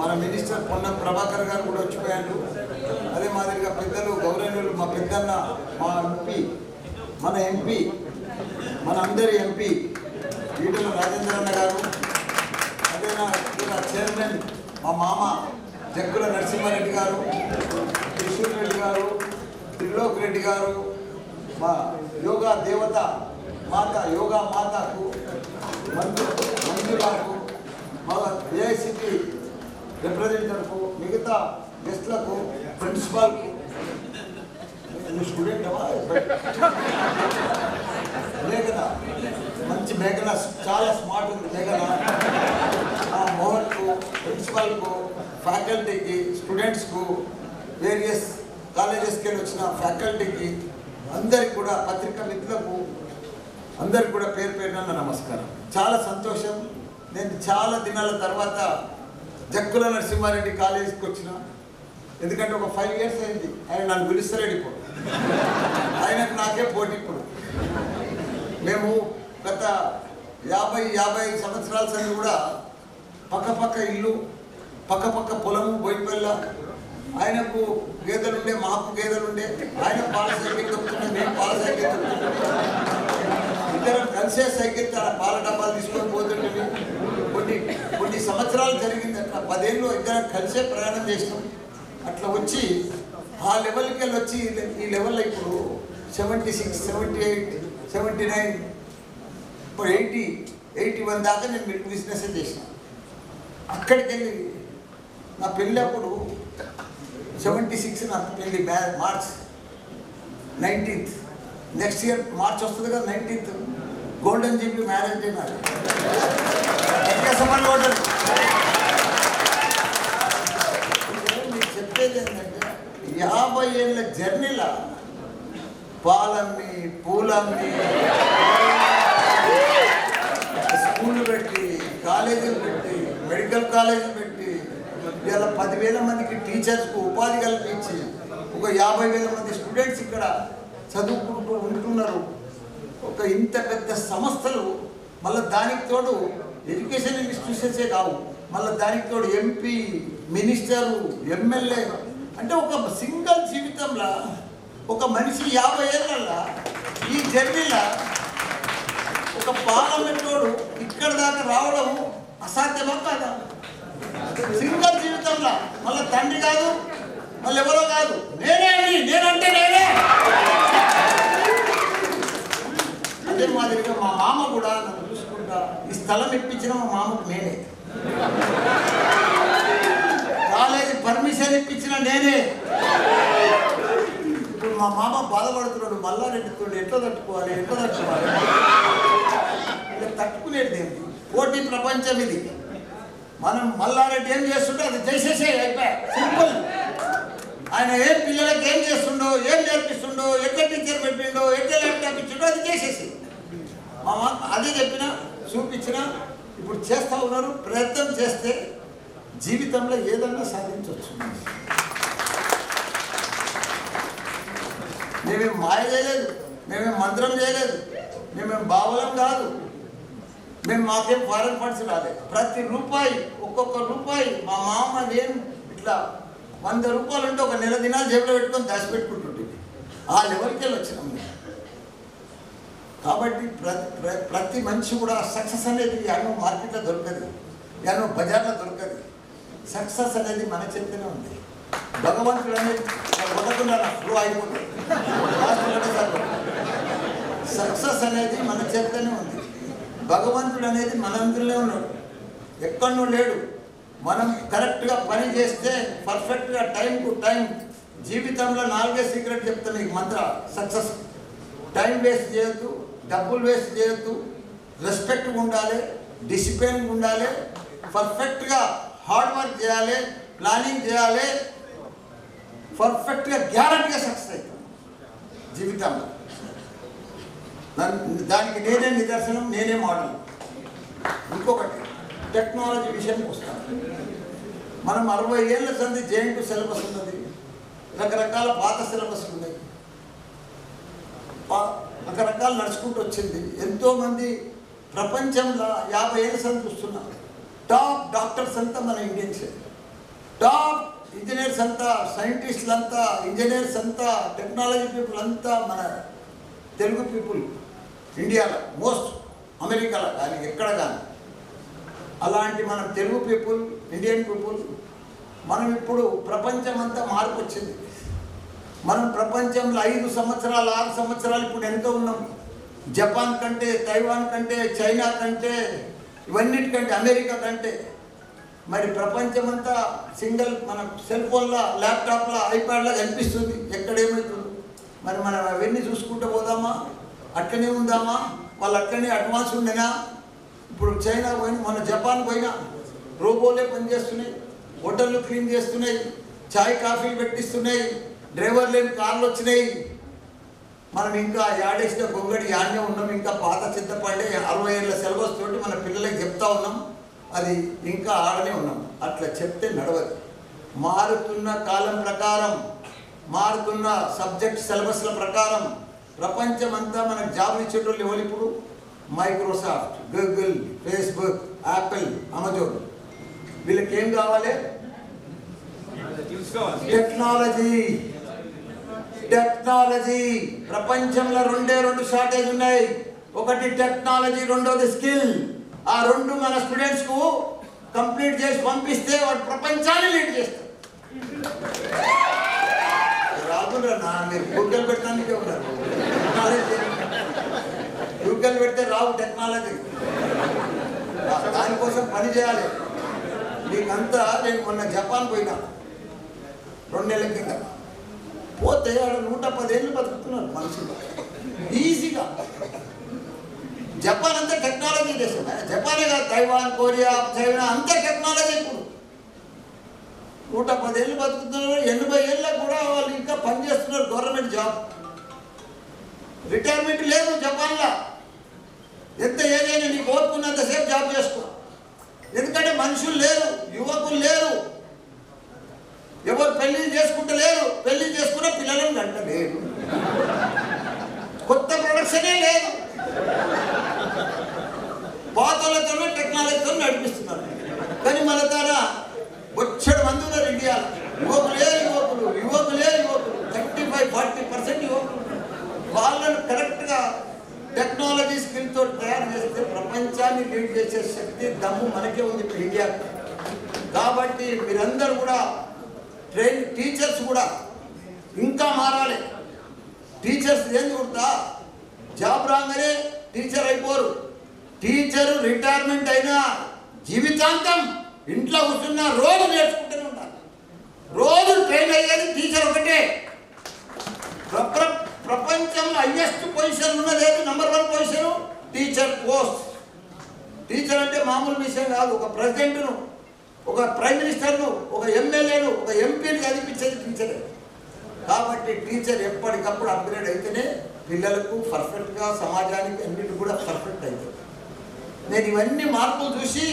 మన మినిస్టర్ పొన్నం ప్రభాకర్ గారు కూడా వచ్చిపోయారు. అదే మాదిరిగా పెద్దలు గౌరవనీయులు మా పెద్దన్న, మా ఎంపీ, మన ఎంపీ, మన అందరి ఎంపీ ఈటల రాజేంద్ర అన్న గారు, అదే నా చైర్మన్ మా మామ జగ్గుల నరసింహారెడ్డి గారు, కిషోర్ రెడ్డి గారు, త్రిలోక్ రెడ్డి గారు, మా యోగా దేవత మాత యోగా మాతకు, మంజులకు, మా ఏఐసిటీ రిప్రజెంటేటివ్కు, మిగతా గెస్ట్లకు, ప్రిన్సిపాల్కు, స్టూడెంట్ అదే కదా మంచి ప్రిన్సిపల్కు, ఫ్యాకల్టీకి, స్టూడెంట్స్కు, వేరియస్ కాలేజెస్కి వచ్చిన ఫ్యాకల్టీకి అందరికి కూడా, పత్రికా మిత్రులకు అందరికి కూడా పేరు పేరున నమస్కారం. చాలా సంతోషం. నేను చాలా దినాల తర్వాత జక్కుల నరసింహారెడ్డి కాలేజీకి వచ్చిన. ఎందుకంటే ఒక 5 years అయింది ఆయన నన్ను పిలుస్తలేడు. ఇప్పుడు ఆయనకు నాకే పోటీ. ఇప్పుడు మేము గత 50 సంవత్సరాల సంది కూడా పక్క ఇల్లు, పక్క పొలము, బోయిపల్ల. ఆయనకు గేదెలుండే, మాకు గేదెలుండే. ఆయన పాల సైకిల్ దొరుకుతుండే, మేము పాల సైకిల్ దొరుకుతుండే. ఇద్దరం కలిసే సైకిల్ పాల డబ్బాలు తీసుకొని పోతుండే. కొన్ని సంవత్సరాలు జరిగింది. అట్లా 10 ఏళ్ళు ఇద్దరం కలిసే ప్రయాణం చేసినాం. అట్లా వచ్చి ఆ లెవెల్కి వెళ్ళి వచ్చి ఈ లెవెల్లో ఇప్పుడు 76, 78, 79, ఇప్పుడు 80, 81 దాకా నేను మిల్క్ బిజినెస్ చేసిన. అక్కడికి వెళ్ళి నా పెళ్ళి అప్పుడు 76 నా పెళ్ళి March 19th. Next year March వస్తుంది కదా, 19th golden Jubilee marriage day నాది. మీకు చెప్పేది ఏంటంటే 50 ఏళ్ళ జర్నీలో పాలమ్మి, పూలమ్మి, స్కూళ్ళు పెట్టి, కాలేజీలు పెట్టి, మెడికల్ కాలేజీలు పెట్టి, ఇలా 10,000 మందికి టీచర్స్కు ఉపాధి కల్పించి ఒక 50,000 మంది స్టూడెంట్స్ ఇక్కడ చదువుకుంటూ ఉంటున్నారు. ఒక ఇంత పెద్ద సంస్థలు, మళ్ళీ దానికి తోడు ఎడ్యుకేషన్ ఇన్స్టిట్యూషన్సే కావు, మళ్ళీ దానికి తోడు ఎంపీ, మినిస్టరు, ఎమ్మెల్యే. అంటే ఒక సింగిల్ జీవితంలో ఒక మనిషి 50 ఏళ్ళల్లో ఈ జర్నీలో ఒక పార్లమెంట్ తోడు ఇక్కడ దాకా రావడం అసాధ్యమా కాదా? సింగిల్ జీవితంలో మళ్ళీ తండ్రి కాదు, మళ్ళీ ఎవరో కాదు, నేనే అండి, నేనంటే నేనే. అదే మాదిరిగా మా మామ కూడా నన్ను చూసుకుంటా, ఈ స్థలం ఇప్పించిన మా మామకు నేనే, కాలేజీ పర్మిషన్ ఇప్పించిన నేనే. ఇప్పుడు మా మామ బాధపడుతున్నాడు, మల్లారెడ్డితో ఎట్లా తట్టుకోవాలి, ఇలా తట్టుకునేది ఏంటి? పోటీ ప్రపంచం ఇది. మనం మల్లారెడ్డి ఏం చేస్తుండో అది చేసేసే, అయిపోయా, సింపుల్. ఆయన ఏం పిల్లలకి ఏం చేస్తుండో, ఏం నేర్పిస్తుండో, ఎట్లా టీచర్ పెట్టిండో, ఎట్లా ల్యాప్టాప్ ఇచ్చిండో అది చేసేసి మా మామ అదే చెప్పిన, చూపించిన. ఇప్పుడు చేస్తూ ఉన్నారు. ప్రయత్నం చేస్తే జీవితంలో ఏదన్నా సాధించవచ్చు. మేమేం మాయ చేయలేదు, మేమేం మంత్రం చేయలేదు, మేమేం బావలం కాదు, మాకేం ఫారెన్ ఫండ్స్ రాలేదు. ప్రతి రూపాయి, ఒక్కొక్క రూపాయి మా మామ నేను ఇట్లా 100 రూపాయలు ఉంటే ఒక నెల దినాలు జేబులో పెట్టుకొని దాచిపెట్టుకుంటుంటుంది. ఆ లెవెల్కి వెళ్ళి వచ్చినాం. కాబట్టి ప్రతి మనిషి కూడా సక్సెస్ అనేది ఎన్నో మార్కెట్లో దొరకదు, ఎన్నో బజార్లో దొరకదు. సక్సెస్ అనేది మన చేతిలో ఉంది. భగవంతుడు అనేది కొట్టకుండా ఫ్లో అయిపోతుంది. సక్సెస్ అనేది మన చేతిలోనే ఉంది. భగవంతుడు అనేది మనందరిలో ఉన్నాడు, ఎక్కడో లేడు. మనం కరెక్ట్గా పని చేస్తే పర్ఫెక్ట్గా టైం టు టైం. జీవితంలో 4 సీక్రెట్ చెప్తాను మీకు మంత్ర సక్సెస్. టైం వేస్ట్ చేయొద్దు, డబ్బులు వేస్ట్ చేయొద్దు, రెస్పెక్ట్ ఉండాలి, డిసిప్లిన్ ఉండాలి, పర్ఫెక్ట్గా హార్డ్ వర్క్ చేయాలి, ప్లానింగ్ చేయాలి, పర్ఫెక్ట్గా గ్యారంటీగా సక్సెస్ అవుతాం జీవితంలో. దానికి నేనే నిదర్శనం, నేనే మోడల్. ఇంకొకటి టెక్నాలజీ విషయానికి వస్తాను. మనం 60 ఏళ్ళ సంది జేఎన్‌టీయూ సిలబస్ ఉన్నది, రకరకాల పాత సిలబస్ ఉన్నాయి, రకరకాలు నడుచుకుంటూ వచ్చింది. ఎంతోమంది ప్రపంచంలో 50 ఏళ్ళ సంది చూస్తున్నారు. టాప్ డాక్టర్స్ అంతా మన ఇండియన్సే, టాప్ ఇంజనీర్స్ అంతా, సైంటిస్టులు అంతా, ఇంజనీర్స్ అంతా, టెక్నాలజీ పీపుల్ అంతా మన తెలుగు పీపుల్. ఇండియాలో మోస్ట్, అమెరికాలో కానీ ఎక్కడ కానీ. అలాంటి మనం తెలుగు పీపుల్, ఇండియన్ పీపుల్, మనం ఇప్పుడు ప్రపంచం అంతా మార్పు వచ్చింది. మనం ప్రపంచంలో 5 సంవత్సరాలు 6 సంవత్సరాలు ఇప్పుడు ఎంతో ఉన్నాం. జపాన్ కంటే, తైవాన్ కంటే, చైనా కంటే, ఇవన్నిటికంటే, అమెరికా కంటే. మరి ప్రపంచమంతా సింగిల్ మన సెల్ ఫోన్లో, ల్యాప్టాప్లో, ఐప్యాడ్లో కనిపిస్తుంది. ఎక్కడేమవుతుంది మరి మనం అవన్నీ చూసుకుంటూ పోదామా? అట్లనే ఉందామా? వాళ్ళు అట్లనే అడ్వాన్స్ ఉండేనా? ఇప్పుడు చైనా పోయినా, మన జపాన్ పోయినా రోబోలే పనిచేస్తున్నాయి. హోటళ్ళు క్లీన్ చేస్తున్నాయి, చాయ్ కాఫీలు పెట్టిస్తున్నాయి, డ్రైవర్ లేని కార్లు వచ్చినాయి. మనం ఇంకా యాడేసిన గొంగడి యాడ్నే ఉన్నాం, ఇంకా పాత చింతపండే 60 ఏళ్ళ సిలబస్ తోటి మన పిల్లలకి చెప్తా ఉన్నాం, అది ఇంకా ఆడనే ఉన్నాం. అట్లా చెప్తే నడవదు. మారుతున్న కాలం ప్రకారం, మారుతున్న సబ్జెక్ట్ సిలబస్ల ప్రకారం ప్రపంచమంతా మనకు జాబులు ఇచ్చేటోళ్ళు ఎవరు ఇప్పుడు? Microsoft, Google, Facebook, Apple, Amazon. వీళ్ళకి ఏం కావాలి? టెక్నాలజీ. టెక్నాలజీ. ప్రపంచంలో రెండు షార్టేజ్ ఉన్నాయి. ఒకటి టెక్నాలజీ, రెండోది స్కిల్. ఆ రెండు మన స్టూడెంట్స్ కు కంప్లీట్ చేసి పంపిస్తే వాడు ప్రపంచాన్ని లీడ్ చేస్తారు. రాదురా, మీరు గూగుల్ పెట్టడానికే ఉన్నారు. గూగుల్ పెడితే రావు టెక్నాలజీ. దానికోసం పని చేయాలి. మీకంతా నేను మొన్న జపాన్ పోయినా 2 నెలల కింద. పోతే ఆడ 110 ఏళ్ళు బతుకుతున్నారు మనుషులు ఈజీగా. జపాన్ అంతా టెక్నాలజీ దేశం. జపానే కాదు, తైవాన్, కొరియా, చైనా అంతా టెక్నాలజీ. ఇప్పుడు 110 ఏళ్ళు బతుకుతున్నారు. 80 ఏళ్ళకు కూడా వాళ్ళు ఇంకా పనిచేస్తున్నారు గవర్నమెంట్ జాబ్. రిటైర్మెంట్ లేదు జపాన్లో. ఎంత ఏదైనా నీకు ఓపుకున్నంతసేపు జాబ్ చేసుకో. ఎందుకంటే మనుషులు లేరు, యువకులు లేరు, ఎవరు పెళ్లి చేసుకుంటలేరు. పెళ్లి చేసుకున్న పిల్లలను కంటలేరు. కొత్త ప్రొడక్షనే లేదు. పాతలతోనే టెక్నాలజీతో నడిపిస్తున్నారు. కానీ మన ద్వారా వచ్చేడు మంది ఉన్నారు ఇండియాలో. యువకులే యువకులు, 35-40% యువకులు. వాళ్ళను కరెక్ట్గా టెక్నాలజీ స్కిల్తో తయారు చేస్తే ప్రపంచాన్ని లీడ్ చేసే శక్తి, దమ్ము మనకే ఉంది ఇప్పుడు ఇండియాకి. కాబట్టి మీరందరూ కూడా టీచర్స్ కూడా ఇంకా మారాలి. టీచర్స్ ఏం చూడతా జాబ్ రాగానే టీచర్ అయిపోరు. టీచరు రిటైర్మెంట్ అయినా జీవితాంతం ఇంట్లో కూర్చున్న రోజు నేర్చుకుంటూనే ఉంటారు. రోజు ట్రైన్ అయ్యేది టీచర్ ఒకటే. ప్రపంచంలో హైయెస్ట్ పొజిషన్ ఉన్నది ఏది? Number 1 position teacher post. Teacher అంటే మామూలు విషయం కాదు. ఒక ప్రెసిడెంట్ను, ఒక ప్రైమ్ మినిస్టర్ను, ఒక ఎమ్మెల్యేను, ఒక ఎంపీని చదివించేది టీచరే. కాబట్టి టీచర్ ఎప్పటికప్పుడు అప్గ్రేడ్ అయితేనే పిల్లలకు పర్ఫెక్ట్గా, సమాజానికి అన్నిటి కూడా పర్ఫెక్ట్ అవుతుంది. నేను ఇవన్నీ మార్పులు చూసి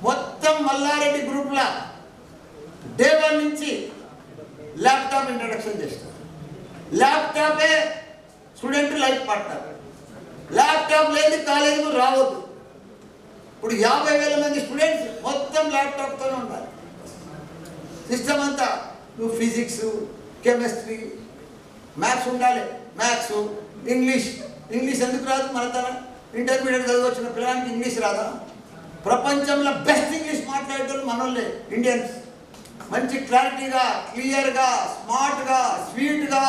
మొత్తం మల్లారెడ్డి గ్రూప్లో డే 1 నుంచి ల్యాప్టాప్ ఇంట్రడక్షన్ చేస్తాను. ల్యాప్టాపే స్టూడెంట్ లైఫ్ పార్ట్నర్. ల్యాప్టాప్ లేదు కాలేజీకి రావద్దు. ఇప్పుడు 50,000 మంది స్టూడెంట్స్ మొత్తం ల్యాప్టాప్తోనే ఉండాలి. సిస్టమ్ అంతా నువ్వు ఫిజిక్స్, కెమిస్ట్రీ, మ్యాథ్స్ ఉండాలి. మ్యాథ్స్, ఇంగ్లీష్ ఎందుకు రాదు? మన తన ఇంటర్మీడియట్ చదివచ్చిన పిల్లలకి ఇంగ్లీష్ రాదా? ప్రపంచంలో బెస్ట్ ఇంగ్లీష్ మాట్లాడేటోళ్ళు మనోళ్ళే ఇండియన్స్. మంచి క్లారిటీగా, క్లియర్గా, స్మార్ట్గా, స్వీట్గా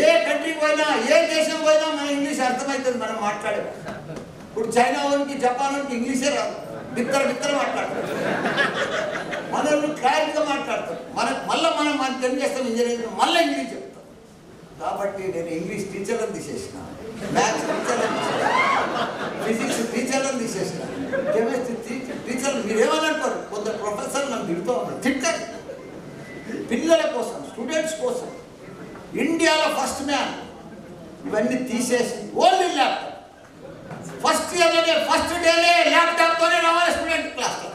ఏ కంట్రీకి పోయినా, ఏ దేశం పోయినా మన ఇంగ్లీష్ అర్థమవుతుంది మనం మాట్లాడే. ఇప్పుడు చైనా వాళ్ళకి, జపాన్ వాళ్ళకి ఇంగ్లీషే రాదు. బిత్తర మాట్లాడతారు. మనల్ని క్లారిటీగా మాట్లాడతారు. మళ్ళీ మనం ఏం చేస్తాం? ఇంజనీరింగ్ మళ్ళీ ఇంగ్లీష్ చెప్తాం. కాబట్టి నేను ఇంగ్లీష్ టీచర్లను తీసేసిన, మ్యాథ్స్ టీచర్లను తీసేసిన, ఫిజిక్స్ టీచర్లను తీసేసిన, కెమిస్ట్రీ టీచర్లు. మీరేమనుకోరు, కొందరు ప్రొఫెసర్ నన్ను తిడుతూ ఉన్నారు. తిట్టారు. పిల్లల కోసం, స్టూడెంట్స్ కోసం ఇండియాలో ఫస్ట్ మ్యాన్ ఇవన్నీ తీసేసి ఓన్లీ ల్యాప్టాప్. ఫస్ట్ ఇయర్లోనే, ఫస్ట్ డేనే ల్యాప్టాప్తోనే రావాలి స్టూడెంట్ క్లాస్లో.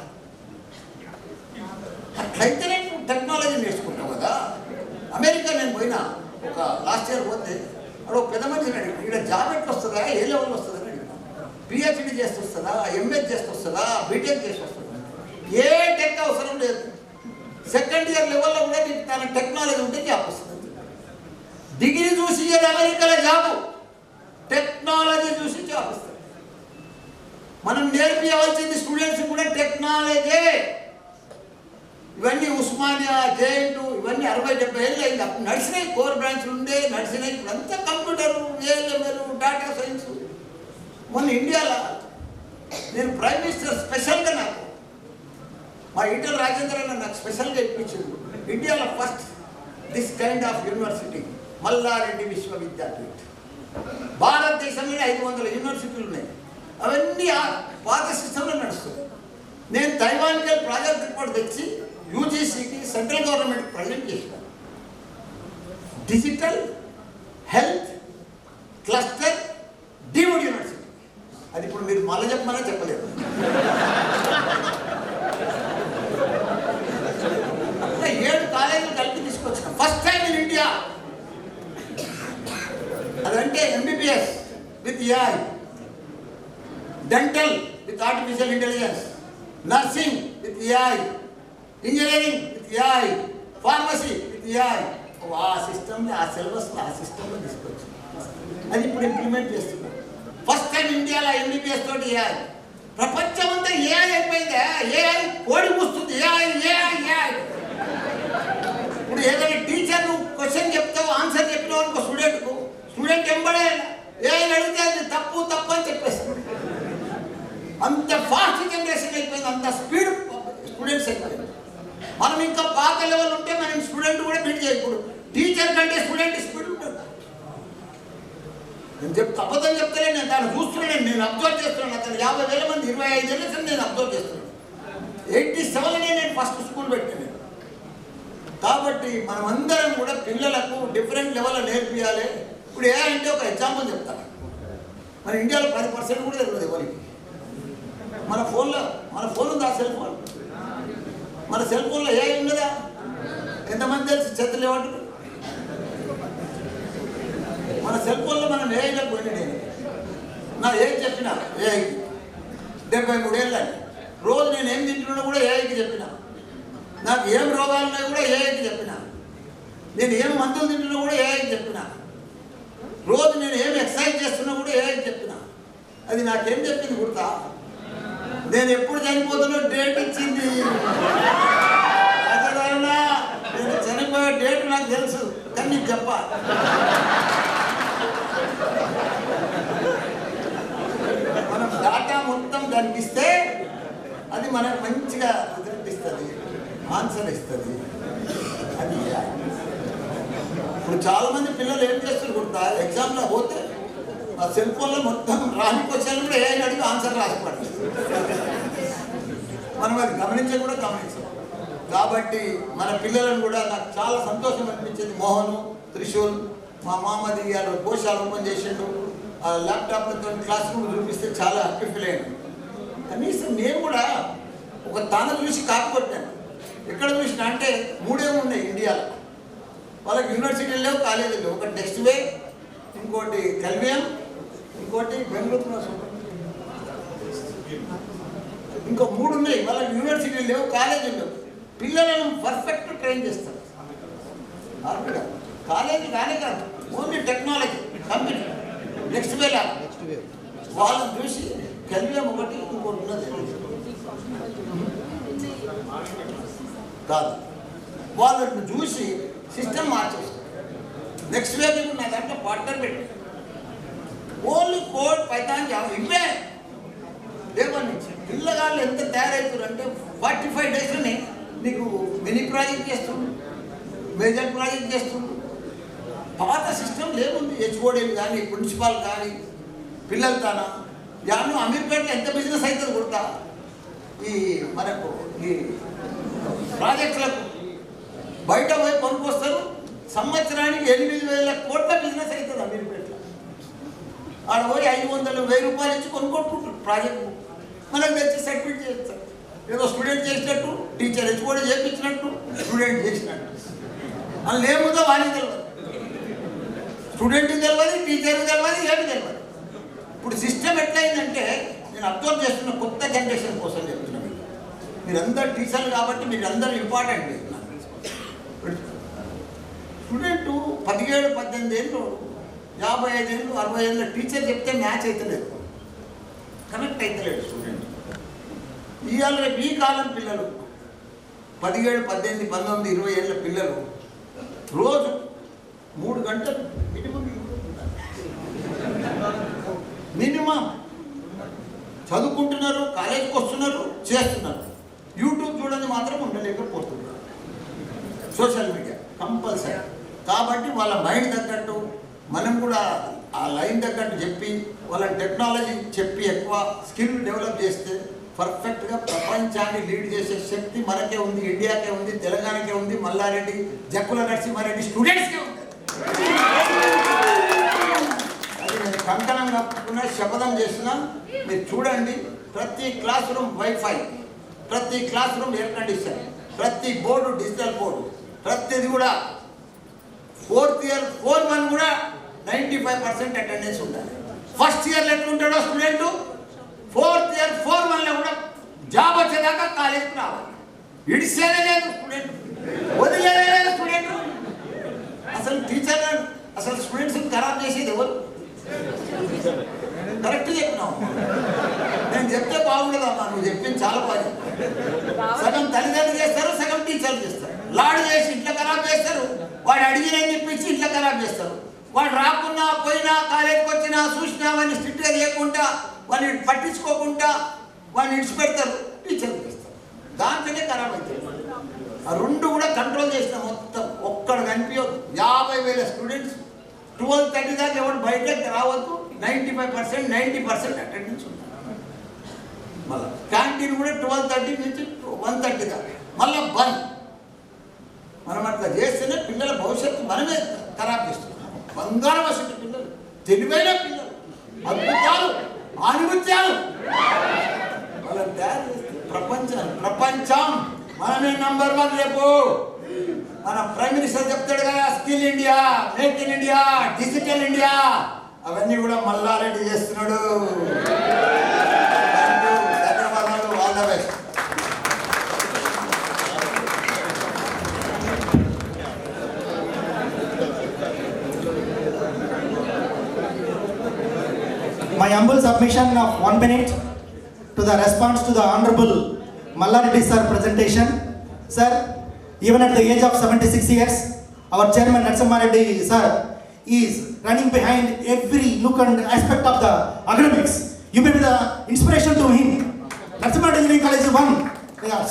అట్లయితేనే టెక్నాలజీ నేర్చుకుంటాం కదా. అమెరికా నేను పోయినా, ఒక లాస్ట్ ఇయర్ పోతే అక్కడ ఒక పెద్ద మనిషిని అడిగి, ఇక్కడ జాబ్ ఎట్లా వస్తుందా, ఏ లెవెల్లో వస్తుందని అడిగినా. పిహెచ్డి చేసి వస్తుందా, ఎంఎస్ చేసి వస్తుందా, బీటెక్ చేసి వస్తుందా? ఏ టెక్ అవసరం లేదు. సెకండ్ ఇయర్ లెవెల్లో కూడా నీకు తన టెక్నాలజీ ఉంటే జాబ్ వస్తుంది. డిగ్రీ చూసి అమెరికాలో జాబు, టెక్నాలజీ చూసి జాబ్ వస్తుంది. మనం నేర్పించవలసింది స్టూడెంట్స్ కూడా టెక్నాలజీ. ఇవన్నీ ఉస్మానియా, జేఎన్‌యు ఇవన్నీ 60-70 ఏళ్ళు అయింది. అప్పుడు నడిచినాయి, కోర్ బ్రాంచ్లు ఉండే నడిచినాయి. ఇప్పుడు అంతా కంప్యూటర్, ఏఎల్ఎంఎల్, డేటా సైన్స్. మొన్న ఇండియాలో నేను ప్రైమ్ మినిస్టర్ స్పెషల్గా నాకు మా ఈటల రాజేంద్ర నాకు స్పెషల్గా ఇప్పించింది. ఇండియాలో first this kind of university Malla Reddy Vishwavidyapeeth. భారతదేశంలోనే 500 యూనివర్సిటీలు ఉన్నాయి. అవన్నీ పాత సిస్టంలో నడుస్తుంది. నేను తైవాన్కి ప్రాజెక్ట్ రిపోర్ట్ తెచ్చి యూజీసీకి సెంట్రల్ గవర్నమెంట్ ప్రజెంట్ చేసినారు. Digital health cluster deemed university. అది ఇప్పుడు మీరు మళ్ళీ చెప్పమన్నా చెప్పలేదు. అట్లా 7 కాలేజీలు కలిపి తీసుకొచ్చిన ఫస్ట్ టైం ఇన్ ఇండియా. అదంటే MBBS with AI, dental with artificial intelligence, nursing with AI, engineering with AI, pharmacy with AI. ఆ సిస్టమ్ని ఆ సిలబస్లో ఆ సిస్టంలో తీసుకొచ్చి అది ఇప్పుడు ఇంప్లిమెంట్ చేస్తున్నాం. ఫస్ట్ టైం ఇండియాలో ఎంబీబీఎస్ తోటి ఏఐ. ప్రపంచం అంతా ఏఐ అయిపోయిందా? ఏఐ కోడి కూస్తుంది. AI AI AI. ఇప్పుడు ఏదైనా టీచర్ నువ్వు క్వశ్చన్ చెప్తావు, ఆన్సర్ చెప్పినావు అనుకో స్టూడెంట్కు, స్టూడెంట్ ఎంబడే ఏఐ అడిగితే అది తప్పు తప్పు అని చెప్పేస్తాడు. అంత ఫాస్ట్ జనరేషన్ అయిపోయింది, అంత స్పీడ్ స్టూడెంట్స్ అయిపోయింది. మనం ఇంకా పాత లెవెల్ ఉంటే మనం స్టూడెంట్ కూడా బీట్ చేయకూడదు. టీచర్ కంటే స్టూడెంట్ స్పీడ్ ఉంటుంది. నేను అబద్ధం చెప్తలే, నేను దాన్ని చూస్తున్నాను, నేను అబ్జర్వ్ చేస్తున్నాను. అతను 50,000 మంది 25 ఏళ్ళ నుంచి నేను అబ్జర్వ్ చేస్తున్నాను. 87లోనే నేను ఫస్ట్ స్కూల్ పెట్టాను. కాబట్టి మనం అందరం కూడా పిల్లలకు డిఫరెంట్ లెవెల్లో నేర్పియాలి. ఇప్పుడు ఏ అంటే ఒక ఎగ్జాంపుల్ చెప్తాను. మన ఇండియాలో 10% కూడా తెలియదు ఎవరికి. మన ఫోన్ ఉందా? Cell phone. మన సెల్ ఫోన్లో ఏఐ ఉన్నదా? ఎంతమంది తెలిసి చేతులు ఏమంటారు? మన సెల్ ఫోన్లో మనం ఏఐలో పోయినాడు. నా ఏఐకి చెప్పిన ఏఐకి 73 ఏళ్ళని రోజు నేను ఏం తింటున్నా కూడా ఏఐకి చెప్పిన. నాకు ఏం రోగాలు ఉన్నాయో కూడా ఏఐకి చెప్పిన. నేను ఏం మందులు తింటున్నా కూడా ఏఐకి చెప్పిన. రోజు నేను ఏం ఎక్సర్సైజ్ చేస్తున్నా కూడా ఏఐకి చెప్పిన. అది నాకేం చెప్పింది గుర్తా? నేను ఎప్పుడు చనిపోతున్నా డేట్ ఇచ్చింది. నేను చనిపోయే డేట్ నాకు తెలుసు, కానీ నీకు చెప్పా. మనం డాటా మొత్తం కనిపిస్తే అది మనకు మంచిగా రిజల్ట్ ఇస్తుంది, ఆన్సర్ ఇస్తుంది. అది ఇప్పుడు చాలా మంది పిల్లలు ఏం చేస్తారు గుర్తా? ఎగ్జామ్లో పోతే ఆ సెల్ ఫోన్లో మొత్తం రాని క్వశ్చన్ కూడా ఏఐని అడిగి ఆన్సర్ రాసిపడి మనం అది గమనించాం. కాబట్టి మన పిల్లలను కూడా నాకు చాలా సంతోషం అనిపించింది. మోహన్, త్రిశూల్, మా మామది గారు కోశాలు ఓపెన్ చేసిండు. ఆ ల్యాప్టాప్లతో క్లాస్ రూమ్ చూపిస్తే చాలా హ్యాపీ ఫీల్ అయ్యాను. కనీసం నేను కూడా ఒక తాను చూసి కాకపోతాను. ఎక్కడ చూసినా అంటే 3 ఉన్నాయి ఇండియాలో. వాళ్ళకి యూనివర్సిటీలు లేవు, కాలేజీలు లేవు. ఒకటి నెక్స్ట్ వే, ఇంకోటి కల్వియం, ఇంకోటి బెంగళూరు, ఇంకో 3 ఉన్నాయి. వాళ్ళకి యూనివర్సిటీలు లేవు, కాలేజీలు లేవు. పిల్లలను పర్ఫెక్ట్ ట్రైన్ చేస్తారు. కాలేజీ కానీ కాదు, ఓన్లీ టెక్నాలజీ, కంప్యూటర్, నెక్స్ట్ వే ల్యాబ్. వాళ్ళని చూసి కల్వియం ఒకటి, ఇంకోటి ఉన్నది కాదు. వాళ్ళని చూసి సిస్టమ్ మార్చేస్తారు. నెక్స్ట్ వే ఇప్పుడు నా దాంట్లో పార్ట్నర్ పెట్టి ఓన్లీ కోడ్, పైథాన్, జావా ఇవే లేవని పిల్లగాళ్ళు ఎంత తయారవుతారంటే 45 డేస్లోనే నీకు మినీ ప్రాజెక్ట్ చేస్తుంది, మేజర్ ప్రాజెక్ట్ చేస్తుంది. పాత సిస్టమ్ లేవుంది. హెచ్ఓడీలు కానీ ప్రిన్సిపాల్ కానీ పిల్లలు తానా యాను అమీర్పేటలో ఎంత బిజినెస్ అవుతుంది కుడతా. ఈ మనకు ఈ ప్రాజెక్టులకు బయట పోయి కొనుక్కొస్తారు. సంవత్సరానికి 8,000 కోట్ల బిజినెస్ అవుతుంది అమీర్పేటలో. ఆడ పోయి 500, 1,000 రూపాయలు ఇచ్చి కొనుక్కొట్టుకుంటారు ప్రాజెక్టు. మనకు తెచ్చి సర్టిఫికేట్ చేస్తారు. ఏదో స్టూడెంట్ చేసినట్టు, టీచర్ హెచ్ఓడి చేయించినట్టు, స్టూడెంట్ చేసినట్టు. అందులో ఏముందో వాడికి తెలియదు, స్టూడెంట్కి తెలియదు, టీచర్కి తెలియదు, ఏమి తెలియదు. ఇప్పుడు సిస్టమ్ ఎట్లయిందంటే నేను అబ్జర్వ్ చేస్తున్న కొత్త జనరేషన్ కోసం చెప్తున్నాను. మీరందరూ టీచర్లు కాబట్టి మీరందరూ ఇంపార్టెంట్. స్టూడెంట్ 17, 18 ఏళ్ళు, 55 ఏళ్ళు, 60 ఏళ్ళ టీచర్ చెప్తే మ్యాచ్ అవుతలేదు, కనెక్ట్ అవుతలేడు స్టూడెంట్. ఇవాళ రేపు ఈ కాలం పిల్లలు 17, 18, 19, 20 ఏళ్ళ పిల్లలు రోజు 3 గంటలు మినిమం చదువుకుంటున్నారు, కాలేజీకి వస్తున్నారు, చేస్తున్నారు. యూట్యూబ్ చూడని మాత్రం ఉండలేకపోతున్నారు. Social media compulsory. కాబట్టి వాళ్ళ మైండ్ తగ్గట్టు మనం కూడా ఆ లైన్ తగ్గట్టు చెప్పి వాళ్ళ టెక్నాలజీ చెప్పి ఎక్కువ స్కిల్ డెవలప్ చేస్తే పర్ఫెక్ట్గా ప్రపంచాన్ని లీడ్ చేసే శక్తి మనకే ఉంది, ఇండియాకే ఉంది, తెలంగాణకే ఉంది, మల్లారెడ్డి, జక్కుల నరసింహారెడ్డి స్టూడెంట్స్కే ఉంది. అది నేను కంకణం కప్పుకున్న శపథం చేసిన. మీరు చూడండి, ప్రతి క్లాస్ రూమ్ వైఫై, ప్రతి క్లాస్ రూమ్ ఎయిర్ కండిషన్, ప్రతి బోర్డు డిజిటల్ బోర్డు, ప్రతిది కూడా 4th ఇయర్ 4-1 కూడా 95% అటెండెన్స్ ఉండాలి. ఫస్ట్ ఇయర్లో ఎట్లుంటాడో స్టూడెంట్ 4th ఇయర్ 4-1లో కూడా జాబ్ వచ్చేదాకా కాలేజీకి రావాలి. ఇడిసేదే లేదు స్టూడెంట్, వదిలేదే లేదు స్టూడెంట్. అసలు టీచర్ అసలు స్టూడెంట్స్ ఖరాబ్ చేసేది ఎవరు? కరెక్ట్ చెప్పినావు. నేను చెప్తే బాగుండదమ్మా, నువ్వు చెప్పింది చాలా బాగా. సగం తల్లిదండ్రులు చేస్తారు, సగం టీచర్లు చేస్తారు. లాడ్ చేసి ఇంట్లో ఖరాబ్ చేస్తారు, వాడు అడిగినని చెప్పించి ఇంట్లో ఖరాబ్ చేస్తారు. వాడు రాకున్నా పోయినా కాలేజీకి వచ్చినా చూసినా వాడిని స్ట్రిక్ట్గా చేయకుండా, వాడిని పట్టించుకోకుండా వాడిని విడిచిపెడతారు, టీచర్లు చేస్తారు. దాంట్లోనే ఖరాబ్ అవుతుంది. ఆ రెండు కూడా కంట్రోల్ చేసిన మొత్తం ఒక్కడు కనిపించదు. 50,000 స్టూడెంట్స్ 12:30 దాకా ఎవరు బయటకు రావద్దు. 90% అటెండెన్స్ ఉంటుంది. మళ్ళీ క్యాంటీన్ కూడా 12:30 నుంచి 1:30 దాకా మళ్ళీ బంద్. మనం అట్లా చేస్తేనే పిల్లల భవిష్యత్తు మనమే ఖరాబ్ చేస్తున్నాం. బంగారం వసతి పిల్లలు, తెలివైన పిల్లలు, అద్భుతాలు, ఆనుభూత్యాలు వాళ్ళని తయారు చేస్తే ప్రపంచం మనమే నంబర్ 1 రేపు. మన ప్రైమ్ మినిస్టర్ చెప్తాడు కదా, skill India, make in India, digital India, అవన్నీ కూడా మల్లారెడ్డి చేస్తున్నాడు. ధన్యవాదాలు, all the best. My humble submission of 1 minute to the response to the Honorable Mallareddy sir presentation. Sir, even at the age of 76 years, our Chairman Narasimha Reddy sir is running behind every nook and aspect of the academics. You may be the inspiration to him. Narasimha Reddy Engineering College is one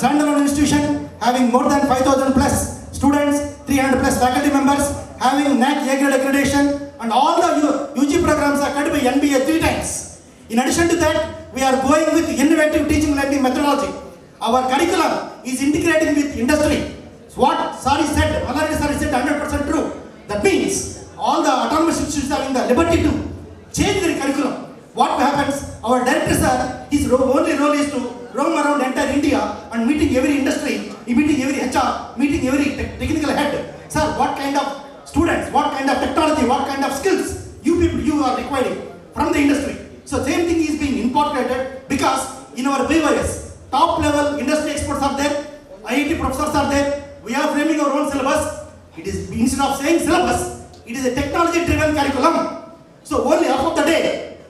standalone institution having more than 5,000 plus students, 300 plus faculty members, having NAAC A grade accreditation, and all the UG programs are cut by NBA 3 times. In addition to that, we are going with innovative teaching learning methodology. Our curriculum is integrating with industry. So what Sari said, Mallareddy Sari said 100% true. That means all the autonomous institutions are having the liberty to change their curriculum. What happens, our director sir, his only role is to roam around entire India and meeting every industry, meeting every HR, meeting every technical head. Sir, what kind of students, what kind of technology, what kind of skills you people you are requiring from the industry. So same thing is being incorporated because in our BYS, top level industry experts are there, IIT professors are there. We are framing our own syllabus. It is, instead of saying syllabus, it is a technology driven curriculum. So only half of the day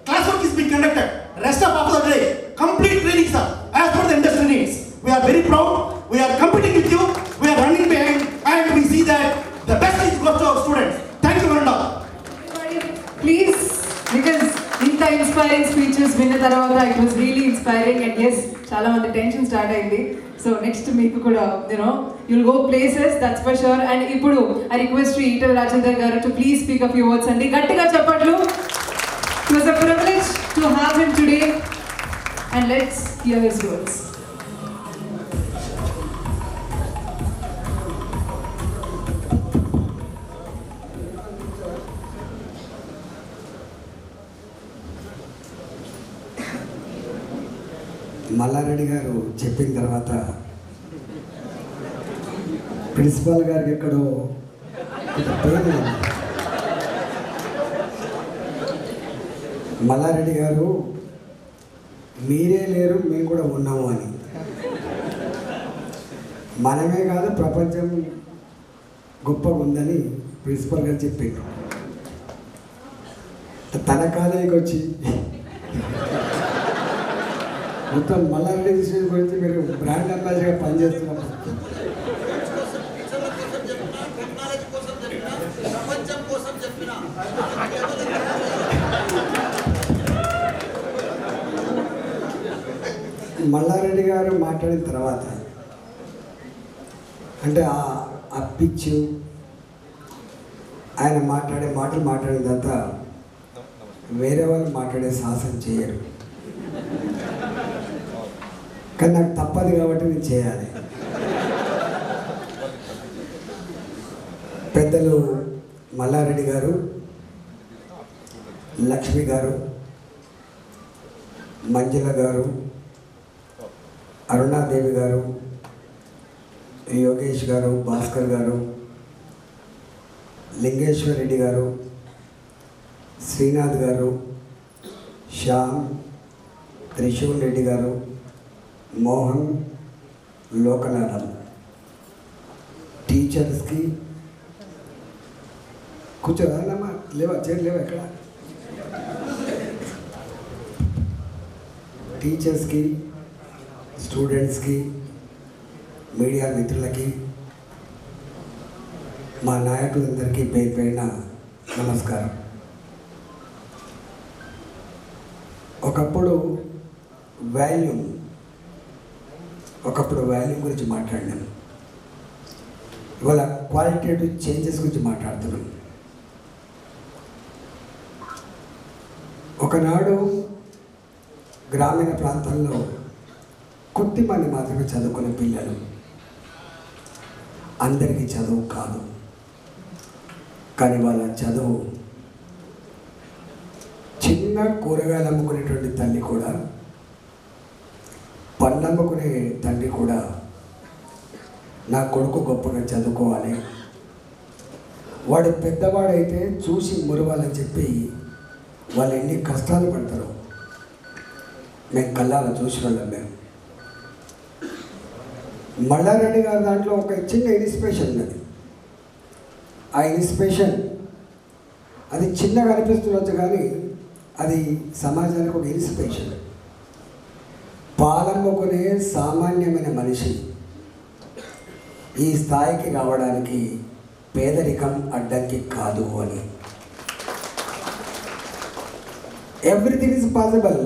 classwork is being conducted. Rest of half of the day complete training sir as per the industry needs. We are very proud. We are competing with you. We are running behind and we see that the best is goes to our students. Thank you, Varunda. Please, because ఇంత ఇన్స్పైరింగ్ స్పీచెస్ విన్న తర్వాత it was really inspiring and as చాలా మంది టెన్షన్ స్టార్ట్ అయింది. సో నెక్స్ట్ మీకు కూడా you'll go places, that's for sure. And ఇప్పుడు ఐ రిక్వెస్ట్ ఈటల రాజేందర్ గారు to please speak a few words అండి. గట్టిగా చెప్పట్లు. It was a privilege to have him today and let's hear his words. Mallareddy గారు చెప్పిన తర్వాత ప్రిన్సిపాల్ గారికి ఎక్కడో పేరు మల్లారెడ్డి గారు మీరే లేరు మేము కూడా ఉన్నాము అని. మనమే కాదు ప్రపంచం గొప్పగా ఉందని ప్రిన్సిపాల్ గారు చెప్పారు. తన కాలేజీకి వచ్చి మొత్తం మల్లారెడ్డి ఇన్స్టిట్యూట్ గురించి మీరు బ్రాండ్ అంబాసిడర్గా పనిచేస్తున్నారు. మల్లారెడ్డి గారు మాట్లాడిన తర్వాత అంటే ఆ పిచ్చు ఆయన మాట్లాడే మాటలు మాట్లాడిన తర్వాత వేరే వాళ్ళు మాట్లాడే సాహసం చేయరు. కానీ నాకు తప్పదు కాబట్టి నేను చేయాలి. పెద్దలు మల్లారెడ్డి గారు, లక్ష్మి గారు, మంజుల గారు, అరుణాదేవి గారు, యోగేష్ గారు, భాస్కర్ గారు, లింగేశ్వర్ రెడ్డి గారు, శ్రీనాథ్ గారు, శ్యామ్, త్రిశూల్ రెడ్డి గారు, మోహన్, లోకనాథం, టీచర్స్కి కూర్చోదానమ్మా, లేవా చేయలేవా ఎక్కడ, టీచర్స్కి, స్టూడెంట్స్కి, మీడియా మిత్రులకి, మా నాయకులందరికీ పేరు పేరున నమస్కారం. ఒకప్పుడు వాల్యూమ్ గురించి మాట్లాడినాను. ఇవాళ క్వాలిటేటివ్ చేంజెస్ గురించి మాట్లాడుతున్నాం. ఒకనాడు గ్రామీణ ప్రాంతాల్లో కొద్దిమంది మాత్రమే చదువుకునే పిల్లలు, అందరికీ చదువు కాదు. కానీ వాళ్ళ చదువు, చిన్న కూరగాయలు అమ్ముకునేటువంటి తల్లి కూడా, పండ్లు అమ్ముకునే తండ్రి కూడా నా కొడుకు గొప్పగా చదువుకోవాలి, వాడు పెద్దవాడైతే చూసి మురవాలని చెప్పి వాళ్ళు ఎన్ని కష్టాలు పడతారో మేము కళ్ళారా చూసి వాళ్ళం. మేము మల్లారెడ్డి గారి దాంట్లో ఒక చిన్న ఇన్స్పిరేషన్ ఉన్నది. ఆ ఇన్స్పిరేషన్ అది చిన్నగా అనిపిస్తుండొచ్చు, కానీ అది సమాజానికి ఒక ఇన్స్పిరేషన్. పాలమ్మకునే సామాన్యమైన మనిషి ఈ స్థాయికి రావడానికి పేదరికం అడ్డంకి కాదు అని. Everything is possible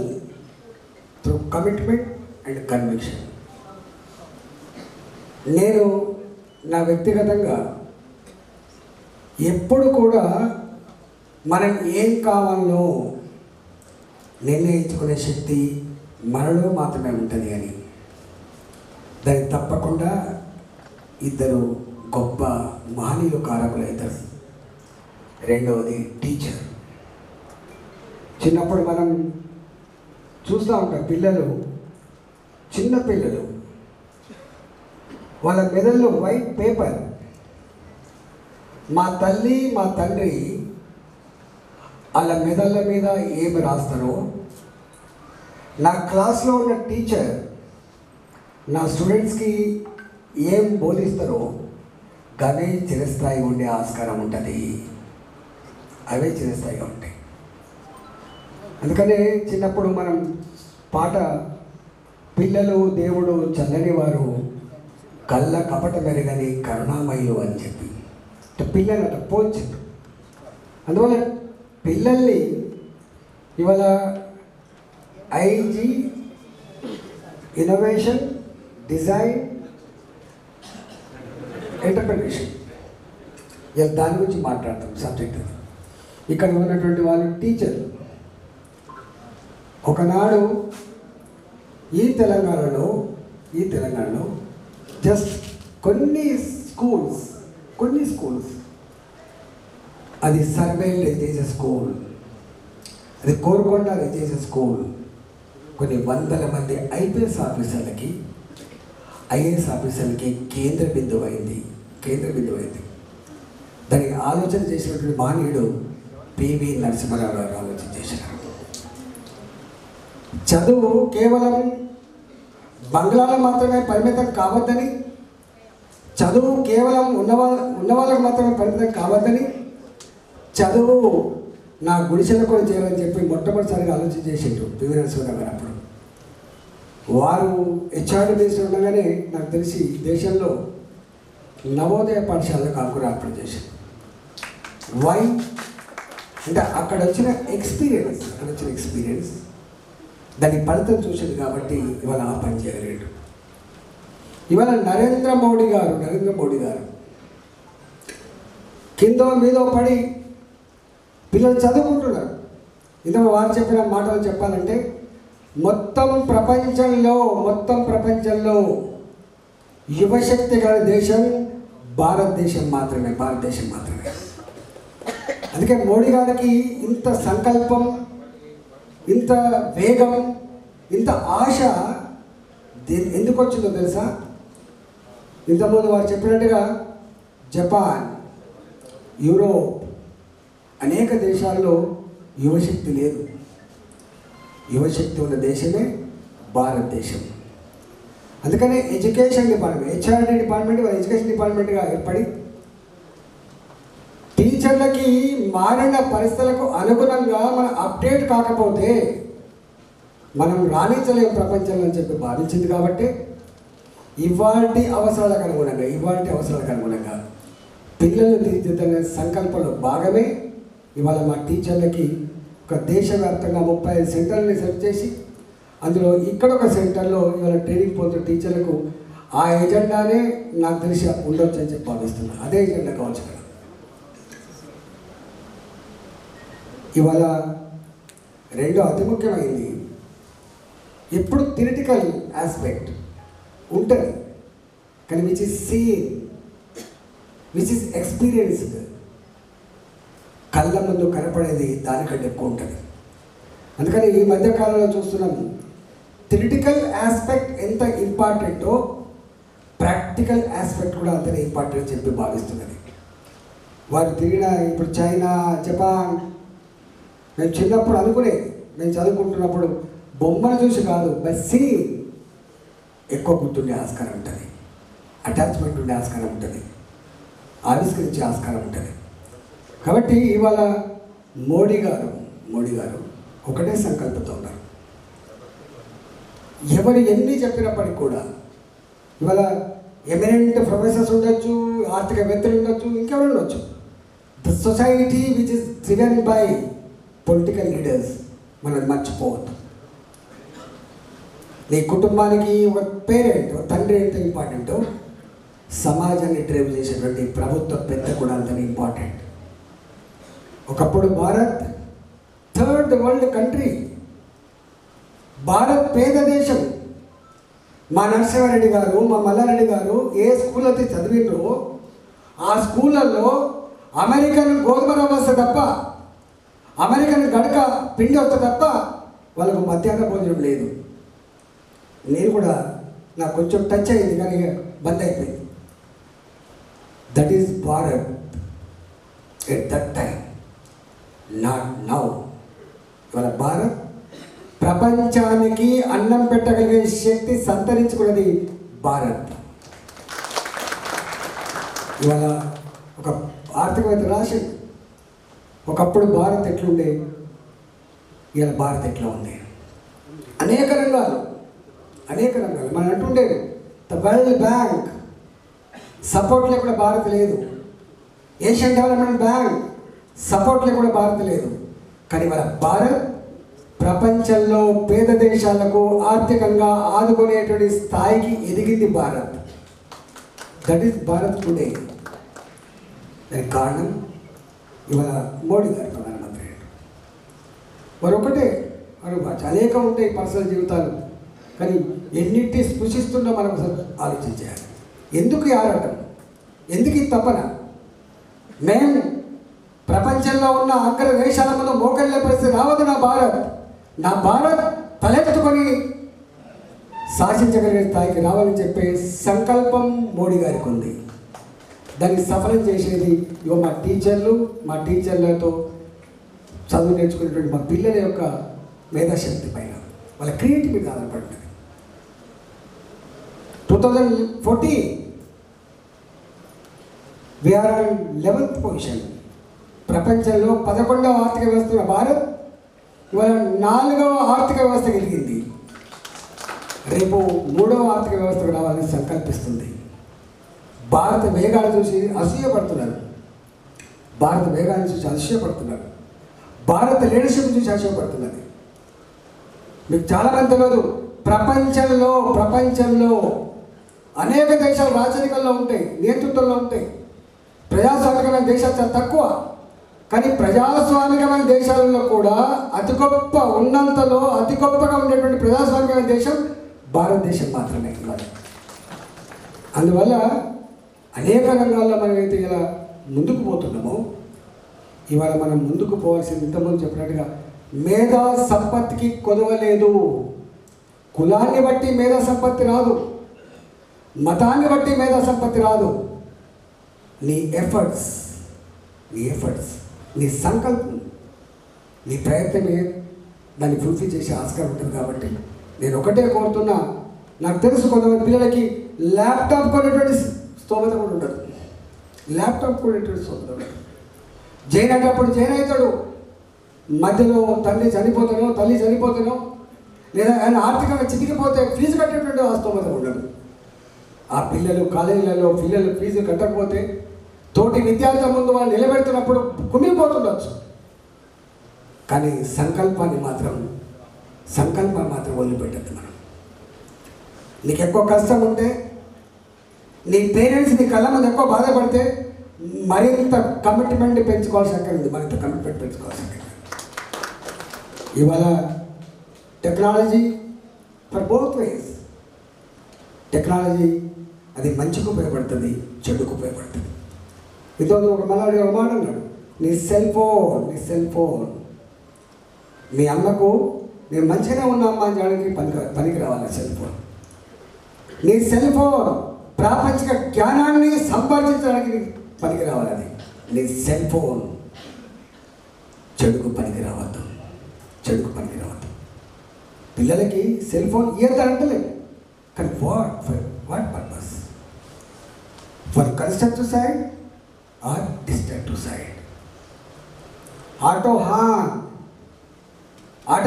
through commitment and conviction. నేను నా వ్యక్తిగతంగా ఎప్పుడు కూడా మనం ఏం కావాలో నిర్ణయించుకునే శక్తి మనలో మాత్రమే ఉంటుంది అని. దానికి తప్పకుండా ఇద్దరు గొప్ప మహనీయులు కారకులు అవుతారు. రెండవది టీచర్. చిన్నప్పుడు మనం చూస్తూ ఉంటాం, పిల్లలు, చిన్న పిల్లలు, వాళ్ళ మెదడులో వైట్ పేపర్, మా తల్లి మా తండ్రి వాళ్ళ మెదళ్ళ మీద ఏమి రాస్తారో, నా క్లాస్లో ఉన్న టీచర్ నా స్టూడెంట్స్కి ఏం బోధిస్తారో అవే చిరస్థాయి ఉండే ఆస్కారం ఉంటుంది. అవే చిరస్థాయిగా ఉంటాయి. అందుకనే చిన్నప్పుడు మనం పాట, పిల్లలు దేవుడు చల్లని వారు కళ్ళ కపట మెరుగని కరుణామయులు అని చెప్పి పిల్లలు అట్లా పోల్చారు. అందువల్ల పిల్లల్ని ఇవాళ ఐజీ ఇన్నోవేషన్, డిజైన్, ఎంటర్ప్రినర్షిప్, ఇలా దాని గురించి మాట్లాడతాం సబ్జెక్ట్. ఇక్కడ ఉన్నటువంటి వాళ్ళు టీచర్లు. ఒకనాడు ఈ తెలంగాణలో జస్ట్ కొన్ని స్కూల్స్ అది సర్వేల్ రెసిడెన్షియల్ స్కూల్, అది కోరుకొండ రెసిడెన్షియల్ స్కూల్, కొన్ని వందల మంది ఐపీఎస్ ఆఫీసర్లకి, ఐఏఎస్ ఆఫీసర్లకి కేంద్ర బిందువు అయింది. దానికి ఆలోచన చేసినటువంటి మహనీయుడు పివి నరసింహారావు గారు ఆలోచన చేశారు. చదువు కేవలం బంగ్లాలో మాత్రమే పరిమితం కావద్దని, చదువు కేవలం ఉన్నవాళ్ళకు మాత్రమే పరిమితం కావద్దని, చదువు నా గుడిసెల కూడా చేయాలని చెప్పి మొట్టమొదటిసారిగా ఆలోచన చేసిండ్రు పివి నరసింహారావు గారు. అప్పుడు వారు హెచ్ఆర్డీ మినిస్టర్ ఉండగానే నాకు తెలిసి దేశంలో నవోదయ పాఠశాలకు అంకురార్పణ చేశారు. వై అంటే అక్కడ వచ్చిన ఎక్స్పీరియన్స్ దాని ఫలితం చూసింది కాబట్టి ఇవాళ ఆ పని చేయలేడు. ఇవాళ నరేంద్ర మోడీ గారు కిందో మీదో పడి పిల్లలు చదువుకుంటున్నారు. ఇందులో వారు చెప్పిన మాటలు చెప్పాలంటే మొత్తం ప్రపంచంలో యువశక్తి గల దేశం భారతదేశం మాత్రమే. అందుకే మోడీ గారికి ఇంత సంకల్పం, ఇంత వేగం, ఇంత ఆశ ఎందుకు వచ్చిందో తెలుసా? ఇంతకుముందు వారు చెప్పినట్టుగా జపాన్, యూరోప్ అనేక దేశాల్లో యువశక్తి లేదు. యువశక్తి ఉన్న దేశమే భారతదేశం. అందుకనే education department, HRD department education డిపార్ట్మెంట్గా ఏర్పడి టీచర్లకి మారిన పరిస్థితులకు అనుగుణంగా మనం అప్డేట్ కాకపోతే మనం రాణించలేము ప్రపంచంలో అని చెప్పి భావించింది. కాబట్టి ఇవాల్టి అవసరాలకు అనుగుణంగా పిల్లలు తీర్చిదిద్దే సంకల్పంలో భాగమే ఇవాళ మా టీచర్లకి ఒక దేశవ్యాప్తంగా 35 సెంటర్లని సెలెక్ట్ చేసి అందులో ఇక్కడ ఒక సెంటర్లో ఇవాళ ట్రైనింగ్ పొందుతున్న టీచర్లకు ఆ ఎజెండానే నాకు తెలిసి ఉండొచ్చు అని చెప్పి భావిస్తున్నాను. అదే ఎజెండా కావచ్చు కదా. ఇవాళ రెండో అతి ముఖ్యమైనది, ఎప్పుడు థియరిటికల్ ఆస్పెక్ట్ ఉంటుంది కానీ which is seen, which is experienced, కళ్ళ ముందు కనపడేది దానికంటే ఎక్కువ ఉంటుంది. అందుకని ఈ మధ్యకాలంలో చూస్తున్నాము థియరిటికల్ ఆస్పెక్ట్ ఎంత ఇంపార్టెంటో ప్రాక్టికల్ ఆస్పెక్ట్ కూడా అంతనే ఇంపార్టెంట్ అని చెప్పి భావిస్తున్నది. వారు తిరిగిన ఇప్పుడు చైనా, జపాన్, మేము చిన్నప్పుడు అనుకునేది, మేము చదువుకుంటున్నప్పుడు బొమ్మను చూసి కాదు బట్ సీ ఎక్కువ గుర్తుండే ఆస్కారం ఉంటుంది, అటాచ్మెంట్ ఉండే ఆస్కారం ఉంటుంది, ఆవిష్కరించే ఆస్కారం ఉంటుంది. కాబట్టి ఇవాళ మోడీ గారు ఒకటే సంకల్పంతో ఉన్నారు. ఎవరు ఎన్ని చెప్పినప్పటికీ కూడా ఇవాళ ఎమినెంట్ ప్రొఫెసర్స్ ఉండొచ్చు, ఆర్థికవేత్తలు ఉండొచ్చు, ఇంకెవరు ఉండొచ్చు. The society which is driven by political leaders మనం మర్చిపోవద్దు. నీ కుటుంబానికి ఒక పేరెంట్, ఒక తండ్రి ఎంత ఇంపార్టెంటో సమాజాన్ని డ్రైవ్ చేసేటువంటి ప్రభుత్వ పెద్ద కూడా అంతనే ఇంపార్టెంట్. ఒకప్పుడు Bharat third world country, Bharat పేద దేశం. మా నరసింహారెడ్డి గారు, మా మల్లారెడ్డి గారు ఏ స్కూల్ అయితే చదివినో ఆ స్కూళ్ళల్లో అమెరికన్ గోధుమ రవ్వ వస్తే తప్ప, అమెరికన్ గడక పిండి వస్తే తప్ప వాళ్ళకు మధ్యాహ్న భోజనం లేదు. నేను కూడా నాకు కొంచెం టచ్ అయింది కానీ బంద్ అయిపోయింది. That is Bharat at that time, not now. ఇవాళ భారత్ ప్రపంచానికి అన్నం పెట్టగలిగే శక్తి సంతరించుకున్నది భారత్. ఇవాళ ఒక ఆర్థికవేత్త రాసి ఒకప్పుడు భారత్ ఎట్లుండే, ఇవాళ భారత్ ఎట్లా ఉంది. అనేక రంగాలు మనం అంటుండేది ద వరల్డ్ బ్యాంక్ సపోర్ట్ లేకుండా భారత్ లేదు, ఏషియన్ డెవలప్మెంట్ బ్యాంక్ సపోర్ట్ లేకుండా భారత్ లేదు. కానీ మన భారత్ ప్రపంచంలో పేద దేశాలకు ఆర్థికంగా ఆదుకునేటువంటి స్థాయికి ఎదిగింది Bharat. That is Bharat today. దానికి కారణం ఇవాళ మోడీ గారు ప్రధానమంత్రి. మరొకటే అనేకం ఉంటాయి పర్సనల్ జీవితాలు, కానీ ఎన్నింటి స్పృశిస్తుందో మనం ఆలోచించాలి. ఎందుకు ఈ ఆరాటం, ఎందుకు ఈ తపన? మేము ప్రపంచంలో ఉన్న అగ్ర దేశాల ముందు మోకళ్ళే పరిస్థితి రావద్దు. నా భారత్ తలెత్తుకొని శాసించగలిగే స్థాయికి రావాలని చెప్పే సంకల్పం మోడీ గారికి ఉంది. దాన్ని సఫలం చేసేది ఇగో మా టీచర్లతో చదువు నేర్చుకునేటువంటి మా పిల్లల యొక్క మేధాశక్తి పైన, వాళ్ళ క్రియేటివిటీ ఆధారపడుతుంది. 2014 we are on 11th position. ప్రపంచంలో 11వ ఆర్థిక వ్యవస్థ భారత్ ఇవాళ 4వ ఆర్థిక వ్యవస్థ కలిగింది. రేపు 3వ ఆర్థిక వ్యవస్థకు రావాలని సంకల్పిస్తుంది. భారత వేగాలు చూసి అసూయపడుతున్నారు, భారత లీడర్షిప్ చూసి అసూయపడుతున్నది. మీకు చాలామంది తెలియదు, ప్రపంచంలో అనేక దేశాలు రాజరికంలో ఉంటాయి, నేతృత్వంలో ఉంటాయి. ప్రజాస్వామికమైన దేశాలు చాలా తక్కువ, కానీ ప్రజాస్వామికమైన దేశాలలో కూడా కూడా అతి గొప్ప ఉన్నంతలో అతి గొప్పగా ఉండేటువంటి ప్రజాస్వామ్య దేశం భారతదేశం మాత్రమే ఇవాళ. అందువల్ల అనేక రంగాల్లో మనమైతే ఇలా ముందుకు పోతున్నామో ఇవాళ మనం ముందుకు పోవాల్సింది ఇంతకుముందు చెప్పినట్టుగా మేధా సంపత్తికి కొదవలేదు. కులాన్ని బట్టి మేధా సంపత్తి రాదు, మతాన్ని బట్టి మేధా సంపత్తి రాదు. నీ ఎఫర్ట్స్ నీ సంకల్పం నీ ప్రయత్నమే దాన్ని ఫుల్ఫిల్ చేసే ఆస్కారం ఉంటుంది. కాబట్టి నేను ఒకటే కోరుతున్నా, నాకు తెలుసు కొంతమంది పిల్లలకి ల్యాప్టాప్ కొనేటువంటి స్తోమత కూడా ఉండదు, ల్యాప్టాప్ కొనేటువంటి స్తోమత ఉండదు. జైన్ అంటప్పుడు జైన్ అవుతాడు, మధ్యలో తల్లి చనిపోతానో లేదా ఆయన ఆర్థికంగా చితికిపోతే ఫీజు కట్టేటువంటి ఆ స్తోమత ఉండదు. ఆ పిల్లలు కాలేజీలలో ఫీజు కట్టకపోతే తోటి విద్యార్థుల ముందు వాళ్ళు నిలబెడుతున్నప్పుడు కుమిలిపోతుండొచ్చు. కానీ సంకల్పాన్ని మాత్రం వదిలిపెట్టద్దు. మనం నీకు ఎక్కువ కష్టం ఉంటే, నీ పేరెంట్స్ నీ కళ్ళ ముందు ఎక్కువ బాధపడితే మరింత కమిట్మెంట్ పెంచుకోవాల్సి అక్కర్లేదు, మరింత కమిట్మెంట్ పెంచుకోవాల్సి అక్కర్లేదు. ఇవాళ technology for both ways, technology అది మంచికి ఉపయోగపడుతుంది, చెడుకు ఉపయోగపడుతుంది. ఇదో ఒక మళ్ళీ ఒక మాట అన్నాడు, నీ సెల్ ఫోన్ మీ అమ్మకు నేను మంచిగానే ఉన్నా అమ్మ అని చేయడానికి పనికి రావాలి. సెల్ ఫోన్, నీ సెల్ ఫోన్ ప్రాపంచిక జ్ఞానాన్ని సంపాదించడానికి పనికి రావాలి. అది నీ సెల్ ఫోన్ చెడుకు పనికి రావద్దు. పిల్లలకి సెల్ ఫోన్ ఇయ్యద్దంటలేదు, కానీ what purpose? For constructive side or destructive side? Auto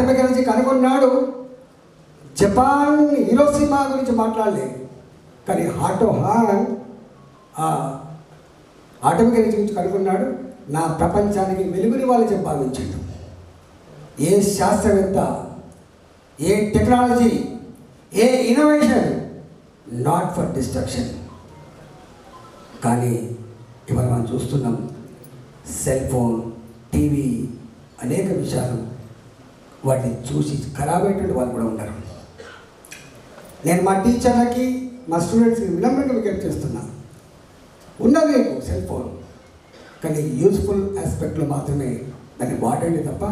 mechanic కనుగొన్నాడు, జపాన్ హీరోషిమా గురించి మాట్లాడలేదు, కానీ ఆటో మెకానిక్ గురించి కనుగొన్నాడు. నా ప్రపంచానికి వెలుగుని వాళ్ళు భావించాడు. ఏ శాస్త్రవేత్త, ఏ టెక్నాలజీ, ఏ ఇన్నోవేషన్ నాట్ ఫర్ డిస్ట్రక్షన్. కానీ ఇవాళ మనం చూస్తున్నాం సెల్ ఫోన్, టీవీ, అనేక విషయాలు వాటిని చూసి ఖరాబ్ అయ్యేటువంటి వాళ్ళు కూడా ఉన్నారు. నేను మా టీచర్లకి మా స్టూడెంట్స్కి వినమ్రంగా విజ్ఞప్తి చేస్తున్నాను, ఉన్నది మీకు సెల్ ఫోన్, కానీ యూస్ఫుల్ ఆస్పెక్ట్లో మాత్రమే దాన్ని వాడండి తప్ప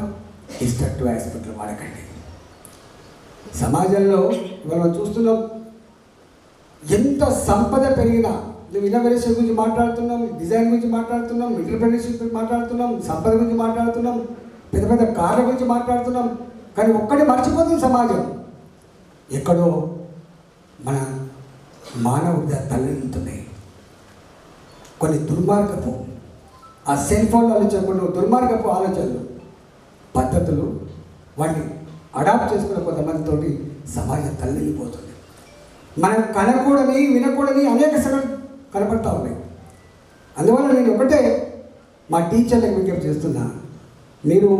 డిస్ట్రక్టివ్ ఆస్పెక్ట్లో వాడకండి. సమాజంలో ఇవాళ మనం చూస్తున్నాం, ఎంత సంపద పెరిగినా, నువ్వు ఇన్నోవేషన్ గురించి మాట్లాడుతున్నాం, డిజైన్ గురించి మాట్లాడుతున్నాం, ఎంటర్‌ప్రెన్యూర్‌షిప్ గురించి మాట్లాడుతున్నాం, సంపద గురించి మాట్లాడుతున్నాం, పెద్ద పెద్ద కార్ల గురించి మాట్లాడుతున్నాం, కానీ ఒక్కటి మర్చిపోతుంది సమాజం. ఎక్కడో మన మానవ తల్లిదండ్రులున్నాయి. కొన్ని దుర్మార్గపు ఆ సెల్ ఫోన్లో ఆలోచనలు, దుర్మార్గపు ఆలోచనలు, పద్ధతులు వాటిని అడాప్ట్ చేసుకున్న కొంతమందితోటి సమాజం తల్లిపోతుంది. మనం కనకూడని వినకూడని అనేక సంగతులు కనపడతా ఉన్నాయి. అందువల్ల నేను ఒకటే మా టీచర్లకు విజ్ఞప్తి చేస్తున్నా, మీరు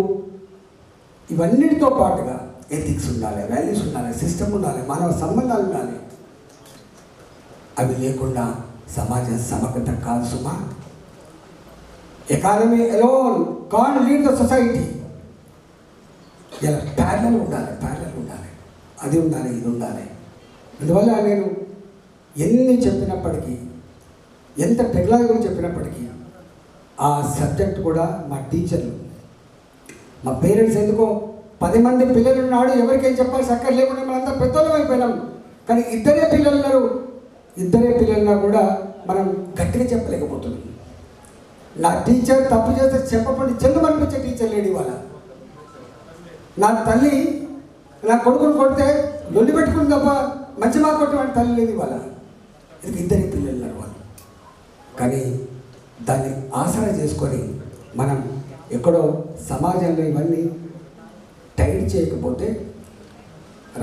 ఇవన్నిటితో పాటుగా ఎథిక్స్ ఉండాలి, వాల్యూస్ ఉండాలి, సిస్టమ్ ఉండాలి, మానవ సంబంధాలు ఉండాలి. అవి లేకుండా సమాజం సమగ్రత కాదు సుమా. Economy alone can't lead the society. ఇలా ప్యారలల్ ఉండాలి, అది ఉండాలి, ఇది ఉండాలి. అందువల్ల నేను ఎన్ని చెప్పినప్పటికీ, ఎంత టెక్నాలజీ గురించి చెప్పినప్పటికీ, ఆ సబ్జెక్ట్ కూడా మా టీచర్లు, మా పేరెంట్స్ ఎందుకో 10 మంది పిల్లలు ఉన్నాడు, ఎవరికేం చెప్పాలి చక్కర్ లేకుండా మనంతా పెద్దోళ్ళం అయిపోయినాం. కానీ ఇద్దరే పిల్లలున్నా కూడా మనం గట్టిగా చెప్పలేకపోతున్నాం. నా టీచర్ తప్పు చేస్తే చెప్పకుండా చెల్లు అనిపించే టీచర్ లేడు ఇవాళ. నా తల్లి నా కొడుకుని కొడితే లొల్లి పెట్టుకుని తప్ప మంచి మాట కొట్టేవాడి తల్లి లేదు ఇవాళ. ఇది ఇద్దరి పిల్లలు ఉన్నారు వాళ్ళు. కానీ దాన్ని ఆసరా చేసుకొని మనం ఎక్కడో సమాజంలో ఇవన్నీ టైట్ చేయకపోతే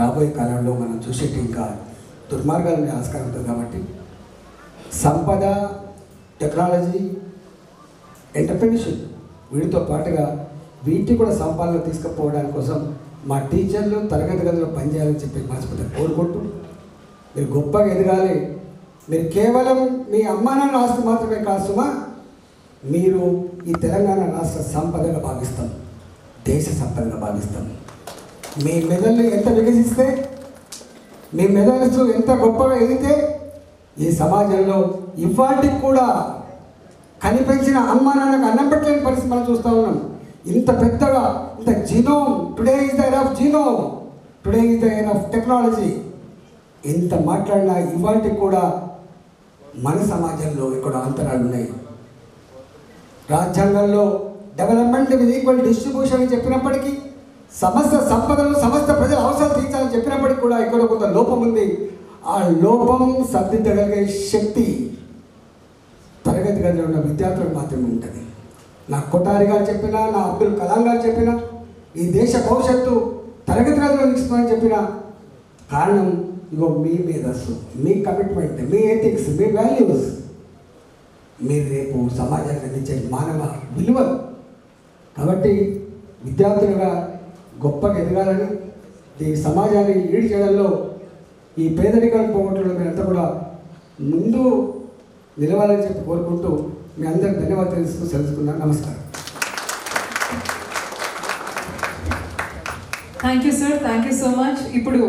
రాబోయే కాలంలో మనం చూసేటి ఇంకా దుర్మార్గాలని ఆస్కారం ఉంటుంది. కాబట్టి సంపద, టెక్నాలజీ, ఎంటర్‌ప్రెన్యూర్‌షిప్ వీటితో పాటుగా వీటిని కూడా సంపాదన తీసుకుపోవడానికి కోసం మా టీచర్లు తరగతి గదిలో పనిచేయాలని చెప్పి మనస్ఫూర్తిగా కోరుకుంటూ, మీరు గొప్పగా ఎదగాలి. మీరు కేవలం మీ అమ్మా నాన్న ఆస్తి మాత్రమే కాదు సుమా, మీరు ఈ తెలంగాణ రాష్ట్ర సంపదగా భావిస్తాం. దేశ సంపదగా భావిస్తాం. మీ మెదళ్ళు ఎంత వికసిస్తే, మీ మెదళ్ళు ఎంత గొప్పగా ఎదిగితే ఈ సమాజంలో ఇవాటికి కూడా కనిపించిన అమ్మ నాన్నకు అన్నం పెట్టలేని పరిస్థితి మనం చూస్తూ ఉన్నాం. ఇంత పెద్దగా ఇంత genome, today is the air of genome, today is the air of technology. ఎంత మాట్లాడినా ఇవాటికి కూడా మన సమాజంలో ఇక్కడ అంతరాలు ఉన్నాయి. రాజ్యాంగంలో డెవలప్మెంట్ విత్ ఈక్వల్ డిస్ట్రిబ్యూషన్ అని చెప్పినప్పటికీ, సమస్త సంపదలు సమస్త ప్రజల అవసరాలు తీర్చాలని చెప్పినప్పటికీ కూడా ఇక్కడ కొంత లోపం ఉంది. ఆ లోపం సర్దిద్దగలిగే శక్తి తరగతి గదిలో ఉన్న విద్యార్థులకు మాత్రమే ఉంటుంది. నా కొఠారి గారు చెప్పినా, నా అబ్దుల్ కలాం గారు చెప్పినా, ఈ దేశ భవిష్యత్తు తరగతి గదిలో నిలుస్తుందని చెప్పిన కారణం ఇగో మీ మేధస్సు, మీ కమిట్మెంట్, మీ ఎథిక్స్, మీ వాల్యూస్, మీరు రేపు సమాజానికి అందించే మానవ విలువలు. కాబట్టి విద్యార్థులుగా గొప్పగా ఎదగాలని, ఈ సమాజాన్ని ఈడు చేయడంలో, ఈ పేదరికాన్ని పోగొట్టడం మీరంతా కూడా ముందు నిలవాలని చెప్పి కోరుకుంటూ మీ అందరికి ధన్యవాదాలు తెలుస్తూ తెలుసుకున్నాను. నమస్కారం. Thank you, sir. Thank you so much. ఇప్పుడు